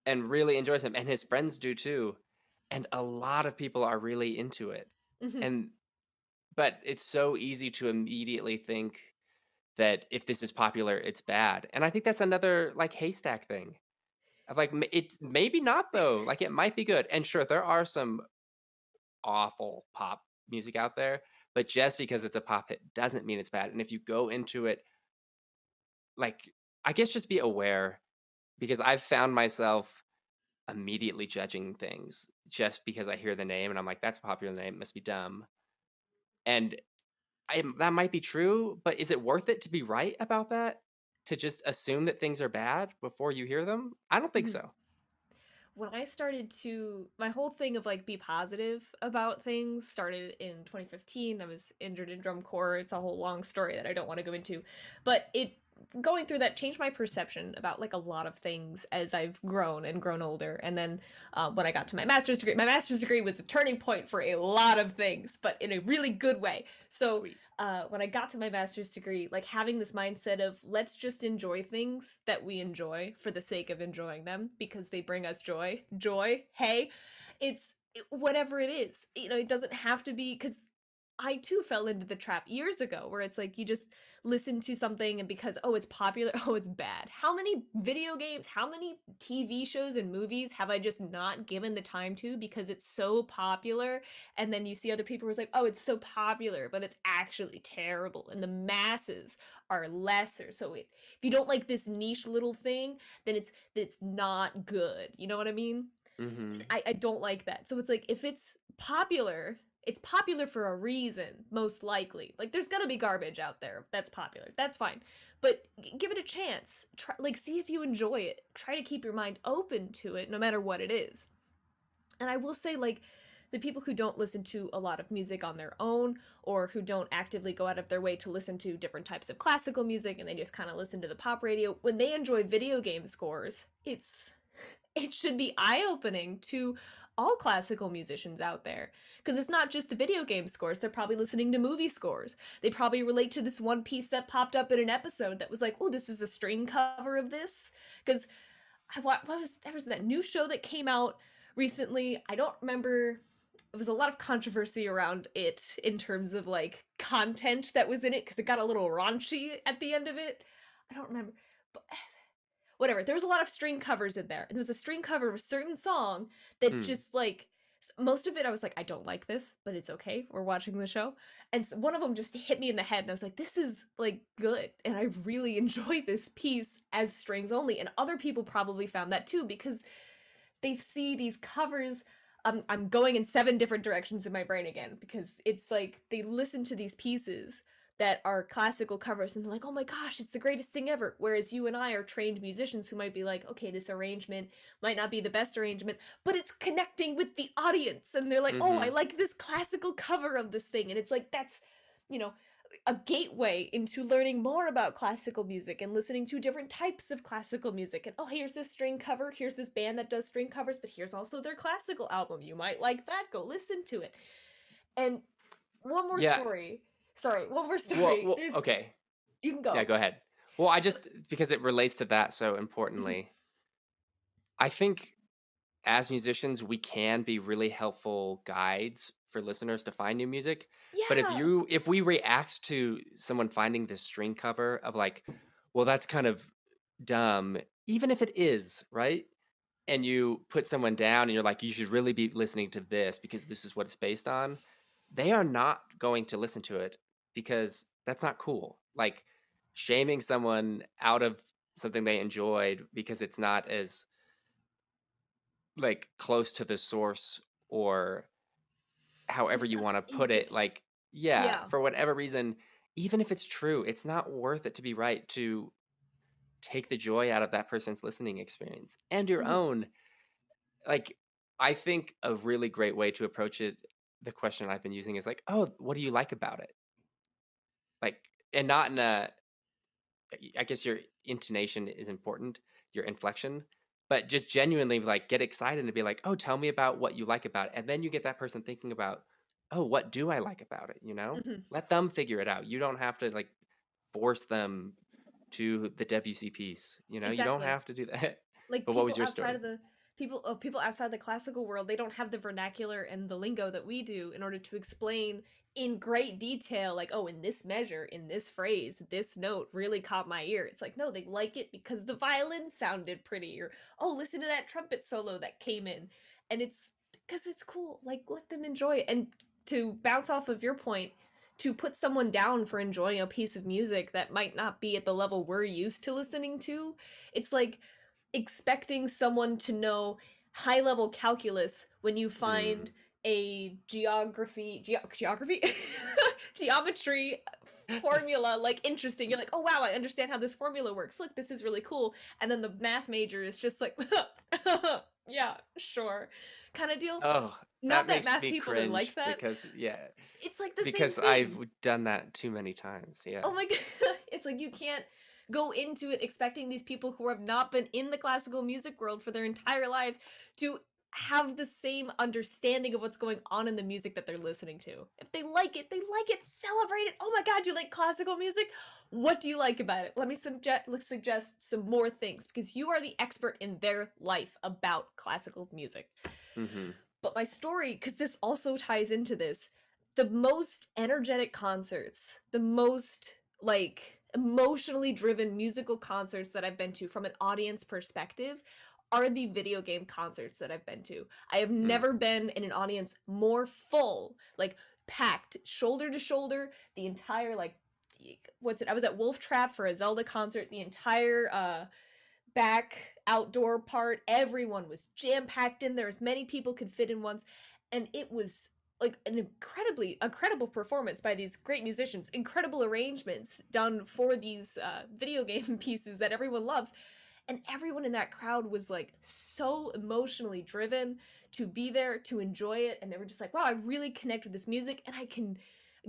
and really enjoys them, and his friends do too. And a lot of people are really into it. Mm-hmm. And but it's so easy to immediately think that if this is popular, it's bad. And I think that's another like haystack thing. Of like it's maybe not though. Like it might be good. And sure, there are some awful pop music out there, but just because it's a pop hit doesn't mean it's bad. And if you go into it, like, I guess just be aware because I've found myself immediately judging things just because I hear the name and I'm like, that's a popular name, it must be dumb. And that might be true, but is it worth it to be right about that? To just assume that things are bad before you hear them? I don't think Mm-hmm. so. When I started to, my whole thing of like be positive about things started in 2015. I was injured in drum corps. It's a whole long story that I don't want to go into, but going through that changed my perception about like a lot of things as I've grown and grown older. And then when I got to my master's degree was the turning point for a lot of things, but in a really good way. So Sweet. when I got to my master's degree, like having this mindset of let's just enjoy things that we enjoy for the sake of enjoying them because they bring us joy. Joy, hey, whatever it is, you know, it doesn't have to be, because I too fell into the trap years ago where it's like you just listen to something and because, oh, it's popular, oh, it's bad. How many video games, how many TV shows and movies have I just not given the time to because it's so popular? And then you see other people who's like, oh, it's so popular, but it's actually terrible. And the masses are lesser. So if you don't like this niche little thing, then it's not good. You know what I mean? Mm-hmm. I don't like that. So it's like if it's popular for a reason, most likely. Like there's gonna be garbage out there that's popular. That's fine. But give it a chance. Try, like see if you enjoy it. Try to keep your mind open to it no matter what it is. And I will say like the people who don't listen to a lot of music on their own or who don't actively go out of their way to listen to different types of classical music and they just kind of listen to the pop radio, when they enjoy video game scores, it should be eye-opening to all classical musicians out there because it's not just the video game scores. They're probably listening to movie scores. They probably relate to this one piece that popped up in an episode that was like, oh, this is a string cover of this. Because there was that new show that came out recently. I don't remember. It was a lot of controversy around it in terms of like content that was in it because it got a little raunchy at the end of it. I don't remember, but whatever. There was a lot of string covers in there. There was a string cover of a certain song that just like most of it I was like, I don't like this, but it's okay. We're watching the show. And one of them just hit me in the head and I was like, this is like good. And I really enjoy this piece as strings only. And other people probably found that too because they see these covers. I'm going in 7 different directions in my brain again because it's like they listen to these pieces that are classical covers and they're like, oh my gosh, it's the greatest thing ever. Whereas you and I are trained musicians who might be like, okay, this arrangement might not be the best arrangement, but it's connecting with the audience. And they're like, oh, I like this classical cover of this thing. And it's like, that's, you know, a gateway into learning more about classical music and listening to different types of classical music. And oh, here's this string cover. Here's this band that does string covers, but here's also their classical album. You might like that. Go listen to it. And one more story. Sorry, one more story. Well, okay. You can go. Yeah, go ahead. Well, I just, because it relates to that so importantly, I think as musicians, we can be really helpful guides for listeners to find new music. Yeah. But if we react to someone finding this string cover of like, well, that's kind of dumb, even if it is, right? And you put someone down and you're like, you should really be listening to this because this is what it's based on. They are not going to listen to it because that's not cool. Like shaming someone out of something they enjoyed because it's not as like close to the source or however you want to put it, like for whatever reason, even if it's true, it's not worth it to be right to take the joy out of that person's listening experience and your own. Like I think a really great way to approach it, the question I've been using is like, oh, what do you like about it? Like, and not in a, I guess your intonation is important, your inflection, but just genuinely like get excited and be like, oh, tell me about what you like about it. And then you get that person thinking about, oh, what do I like about it? You know, let them figure it out. You don't have to like force them to the WC piece. You know, you don't have to do that. Like, but what was your story? People outside the classical world, they don't have the vernacular and the lingo that we do in order to explain in great detail, like, oh, in this measure, in this phrase, this note really caught my ear. It's like, no, they like it because the violin sounded pretty, or oh, listen to that trumpet solo that came in. And it's because it's cool. Like, let them enjoy it. And to bounce off of your point, to put someone down for enjoying a piece of music that might not be at the level we're used to listening to, it's like expecting someone to know high level calculus when you find a geometry formula like interesting. You're like, oh wow, I understand how this formula works. Look, this is really cool. And then the math major is just like yeah, sure, kind of deal. Oh, not that math people are like that, because it's like the because same thing. I've done that too many times. Yeah. Oh my god, it's like you can't go into it expecting these people who have not been in the classical music world for their entire lives to have the same understanding of what's going on in the music that they're listening to. If they like it, they like it. Celebrate it. Oh my god, you like classical music? What do you like about it? Let me suggest some more things, because you are the expert in their life about classical music. Mm-hmm. But my story, because this also ties into this, the most energetic concerts, the most like emotionally driven musical concerts that I've been to from an audience perspective are the video game concerts that I've been to. I have never been in an audience more full, like packed, shoulder to shoulder, the entire like I was at Wolf Trap for a Zelda concert, the entire back outdoor part, everyone was jam packed in there, as many people could fit in once, and it was like an incredible performance by these great musicians, incredible arrangements done for these video game pieces that everyone loves, and everyone in that crowd was like so emotionally driven to be there to enjoy it, and they were just like, wow, I really connect with this music. And I can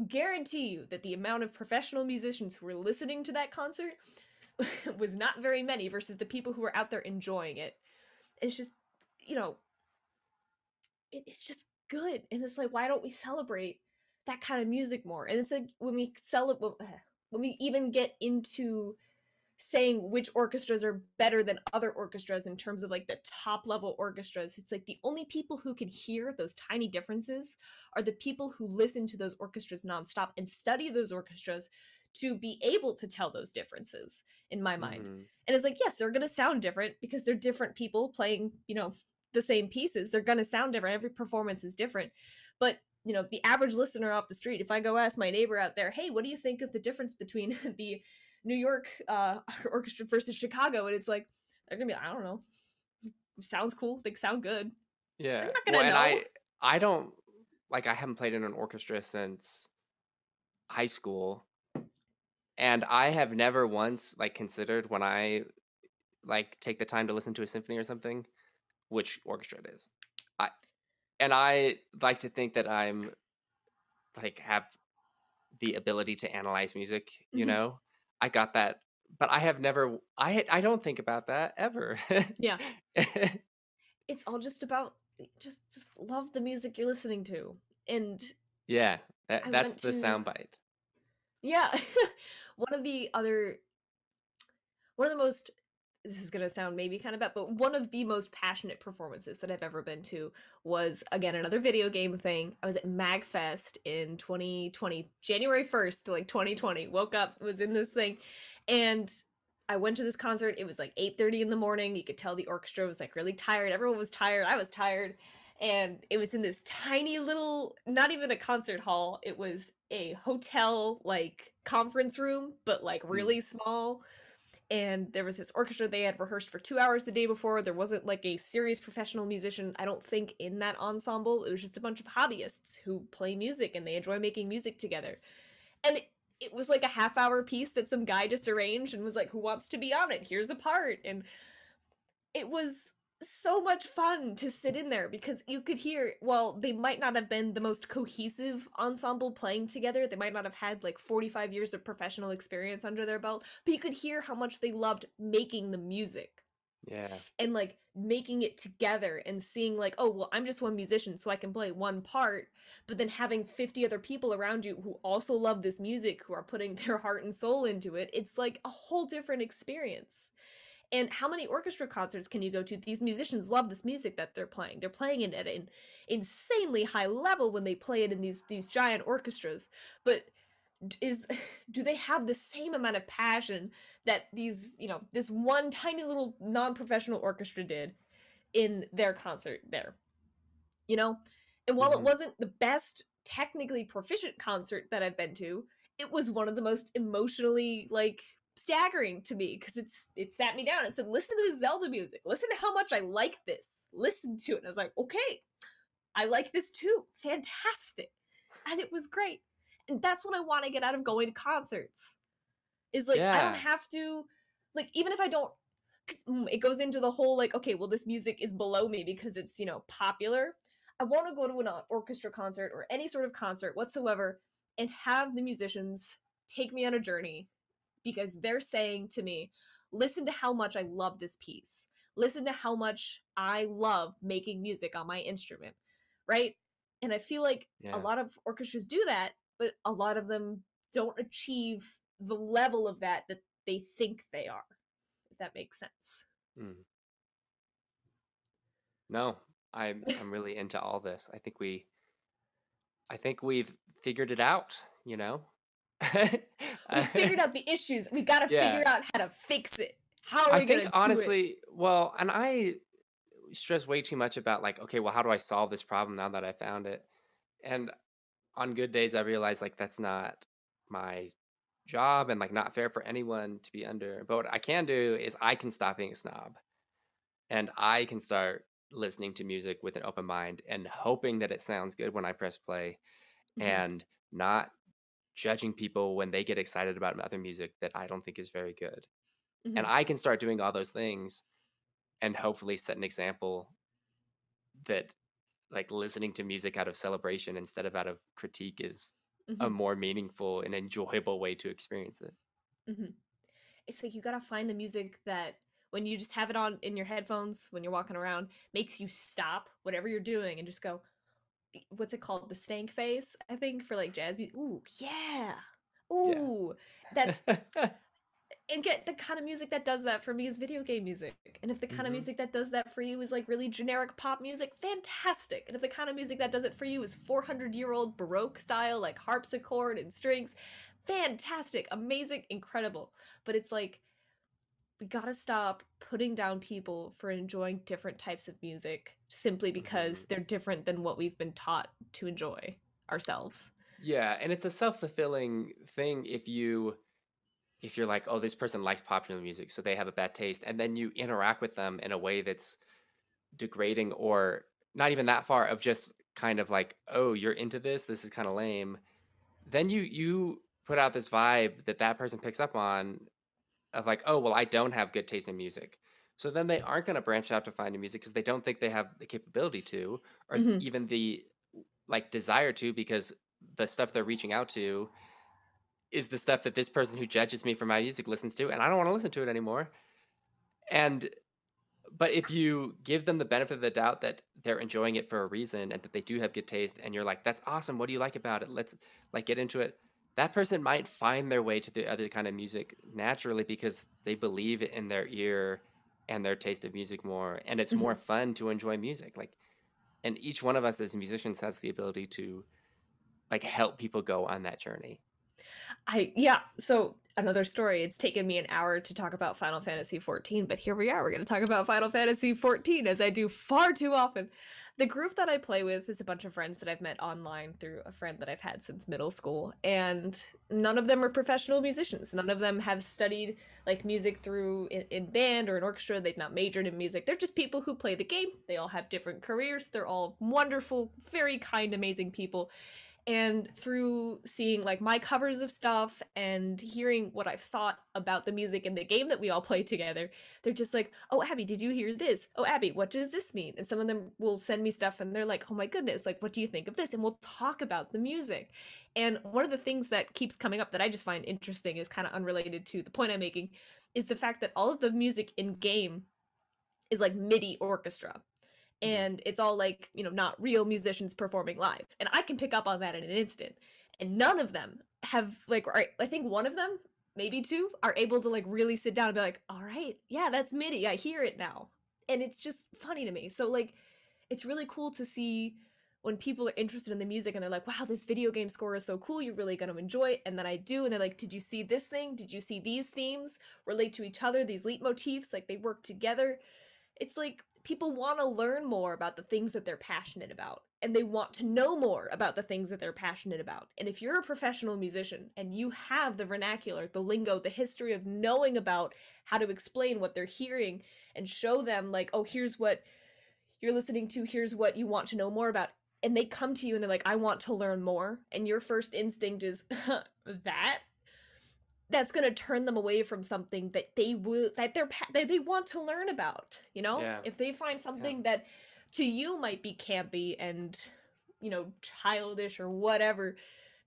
guarantee you that the amount of professional musicians who were listening to that concert was not very many versus the people who were out there enjoying it. And it's just, you know, it's just good. And it's like, why don't we celebrate that kind of music more? And it's like when we even get into saying which orchestras are better than other orchestras in terms of like the top level orchestras, it's like the only people who can hear those tiny differences are the people who listen to those orchestras nonstop and study those orchestras to be able to tell those differences, in my mind. Mm-hmm. And it's like, yes, they're going to sound different because they're different people playing, the same pieces. They're going to sound different. Every performance is different. But the average listener off the street, if I go ask my neighbor out there, hey, what do you think of the difference between the New York orchestra versus Chicago? And it's like, they're gonna be, I don't know, sounds cool, they sound good. Yeah. They're not gonna know. And I don't, like, I haven't played in an orchestra since high school, and I have never once like considered, when I like take the time to listen to a symphony or something, which orchestra it is. I like to think that I'm like have the ability to analyze music, I got that, but I have never I don't think about that ever. Yeah. It's all just about just love the music you're listening to. And Yeah, I that's went the to soundbite. yeah. one of the most, this is going to sound maybe kind of bad, but one of the most passionate performances that I've ever been to was, again, another video game thing. I was at MagFest in 2020, January 1st, like 2020. Woke up, was in this thing, and I went to this concert. It was like 8:30 in the morning. You could tell the orchestra was like really tired. Everyone was tired. I was tired. And it was in this tiny little, not even a concert hall. It was a hotel like conference room, but like really small. And there was this orchestra. They had rehearsed for 2 hours the day before. There wasn't like a serious professional musician, I don't think, in that ensemble. It was just a bunch of hobbyists who play music and they enjoy making music together. And it was like a half-hour piece that some guy just arranged and was like, who wants to be on it? Here's a part. And it was so much fun to sit in there because you could hear, well, they might not have been the most cohesive ensemble playing together. They might not have had like 45 years of professional experience under their belt, but you could hear how much they loved making the music. Yeah. And like making it together and seeing like, oh, well, I'm just one musician, so I can play one part, but then having 50 other people around you who also love this music, who are putting their heart and soul into it. It's like a whole different experience. And how many orchestra concerts can you go to? These musicians love this music that they're playing. They're playing it at an insanely high level when they play it in these giant orchestras. But do they have the same amount of passion that these, this one tiny little non-professional orchestra did in their concert there? And while it wasn't the best technically proficient concert that I've been to, it was one of the most emotionally like staggering to me, because it sat me down and said, listen to the Zelda music, listen to how much I like this, listen to it. And I was like, okay, I like this too, fantastic. And it was great. And that's what I want to get out of going to concerts, is like, I don't have to, like, even if I don't, it goes into the whole like, okay, well, this music is below me because it's popular. I want to go to an orchestra concert or any sort of concert whatsoever and have the musicians take me on a journey, because they're saying to me, listen to how much I love this piece. Listen to how much I love making music on my instrument, right? And I feel like a Yeah. lot of orchestras do that, but a lot of them don't achieve the level of that they think they are, if that makes sense. Mm. No, I'm really into all this. I think we've figured it out, you know? We figured out the issues. We got to Yeah. figure out how to fix it. How are I we going think to do it? honestly, well, and I stress way too much about like, okay, well, how do I solve this problem now that I found it? And on good days, I realize like that's not my job and like not fair for anyone to be under. But what I can do is I can stop being a snob and I can start listening to music with an open mind and hoping that it sounds good when I press play Mhm, and not judging people when they get excited about other music that I don't think is very good. And mhm, I can start doing all those things and hopefully set an example that like listening to music out of celebration instead of out of critique is a mhm, more meaningful and enjoyable way to experience it. mhm. It's like you got to find the music that when you just have it on in your headphones when you're walking around makes you stop whatever you're doing and just go, what's it called? The stank face, I think, for like jazz music. Ooh, yeah. Yeah. Ooh, that's and get the kind of music that does that for me is video game music. And if the kind of Hmm. music that does that for you is like really generic pop music, fantastic. And if the kind of music that does it for you is 400-year-old Baroque style, like harpsichord and strings, fantastic, amazing, incredible. But it's like, we gotta stop putting down people for enjoying different types of music simply Hmm. because they're different than what we've been taught to enjoy ourselves. Yeah, and it's a self-fulfilling thing if you're like, oh, this person likes popular music, so they have a bad taste, and then you interact with them in a way that's degrading or not even that far of just kind of like, oh, you're into this, this is kind of lame. Then you put out this vibe that that person picks up on of like, oh, well, I don't have good taste in music. So then they aren't going to branch out to find new music because they don't think they have the capability to, or Hmm. even the like desire to, because the stuff they're reaching out to is the stuff that this person who judges me for my music listens to, and I don't want to listen to it anymore. And but if you give them the benefit of the doubt that they're enjoying it for a reason and that they do have good taste, and you're like, that's awesome. What do you like about it? Let's like get into it. That person might find their way to the other kind of music naturally because they believe in their ear and their taste of music more. And it's more Hmm. fun to enjoy music. Like, and each one of us as musicians has the ability to like help people go on that journey. Yeah, so another story. It's taken me an hour to talk about Final Fantasy 14, but here we are. We're going to talk about Final Fantasy 14 as I do far too often. The group that I play with is a bunch of friends that I've met online through a friend that I've had since middle school, and none of them are professional musicians. None of them have studied like music through in band or an orchestra. They've not majored in music. They're just people who play the game. They all have different careers. They're all wonderful, very kind, amazing people, and through seeing like my covers of stuff and hearing what I've thought about the music in the game that we all play together, they're just like, oh, Abby, did you hear this? Oh, Abby, what does this mean? And some of them will send me stuff and they're like, oh my goodness, like, what do you think of this? And we'll talk about the music. And one of the things that keeps coming up that I just find interesting is kind of unrelated to the point I'm making is the fact that all of the music in game is like MIDI orchestra, Mhm. and it's all like, not real musicians performing live, and I can pick up on that in an instant. And none of them have like, I think one of them, maybe two, are able to like really sit down and be like, all right, yeah, that's MIDI, I hear it now. And it's just funny to me. So like, it's really cool to see when people are interested in the music and they're like, wow, this video game score is so cool, you're really going to enjoy it. And then I do, and they're like, did you see this thing? Did you see these themes relate to each other, these leitmotifs, like they work together? It's like people want to learn more about the things that they're passionate about, and they want to know more about the things that they're passionate about. And if you're a professional musician and you have the vernacular, the lingo, the history of knowing about how to explain what they're hearing and show them like, oh, here's what you're listening to, here's what you want to know more about, and they come to you and they're like, I want to learn more, and your first instinct is that, that's going to turn them away from something that they want to learn about. Yeah. If they find Yeah. something that to you might be campy and childish or whatever,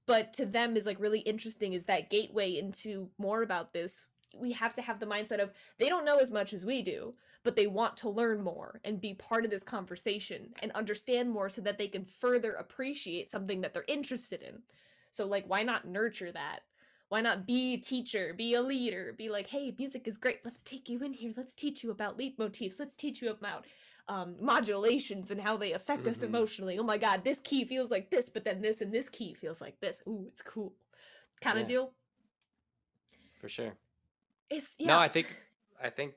but to them is like really interesting, is that gateway into more about this. We have to have the mindset of they don't know as much as we do, but they want to learn more and be part of this conversation and understand more so that they can further appreciate something that they're interested in. So like, why not nurture that? Why not be a teacher, be a leader, be like, hey, music is great, let's take you in here, let's teach you about leitmotifs, let's teach you about modulations and how they affect us Mm-hmm. emotionally. Oh my god, this key feels like this, but then this and this key feels like this. Ooh, it's cool. Kind of Yeah, deal. for sure. It's No, yeah. I think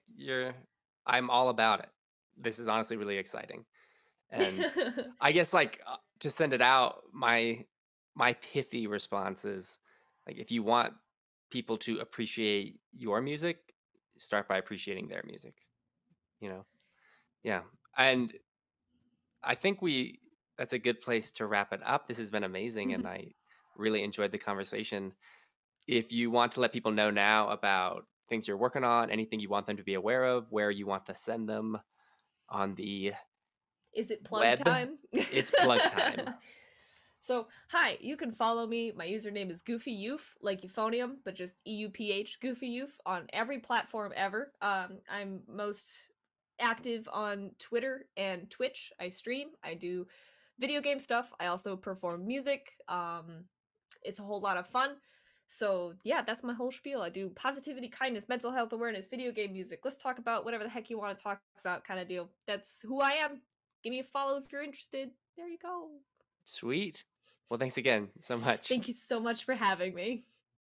I'm all about it. This is honestly really exciting. And I guess like to send it out, my pithy response is like if you want people to appreciate your music, start by appreciating their music, you know. Yeah. And I think we that's a good place to wrap it up. This has been amazing and I really enjoyed the conversation. If you want to let people know now about things you're working on, anything you want them to be aware of, where you want to send them on the Is it plug web, time? it's plug time. So, hi, you can follow me. My username is Goofy Euph, like euphonium, but just EUPH, Goofy Euph, on every platform ever. I'm most active on Twitter and Twitch. I stream, I do video game stuff, I also perform music. It's a whole lot of fun. So, yeah, that's my whole spiel. I do positivity, kindness, mental health awareness, video game music. Let's talk about whatever the heck you want to talk about, kind of deal. That's who I am. Give me a follow if you're interested. There you go. Sweet. Well, thanks again so much. Thank you so much for having me.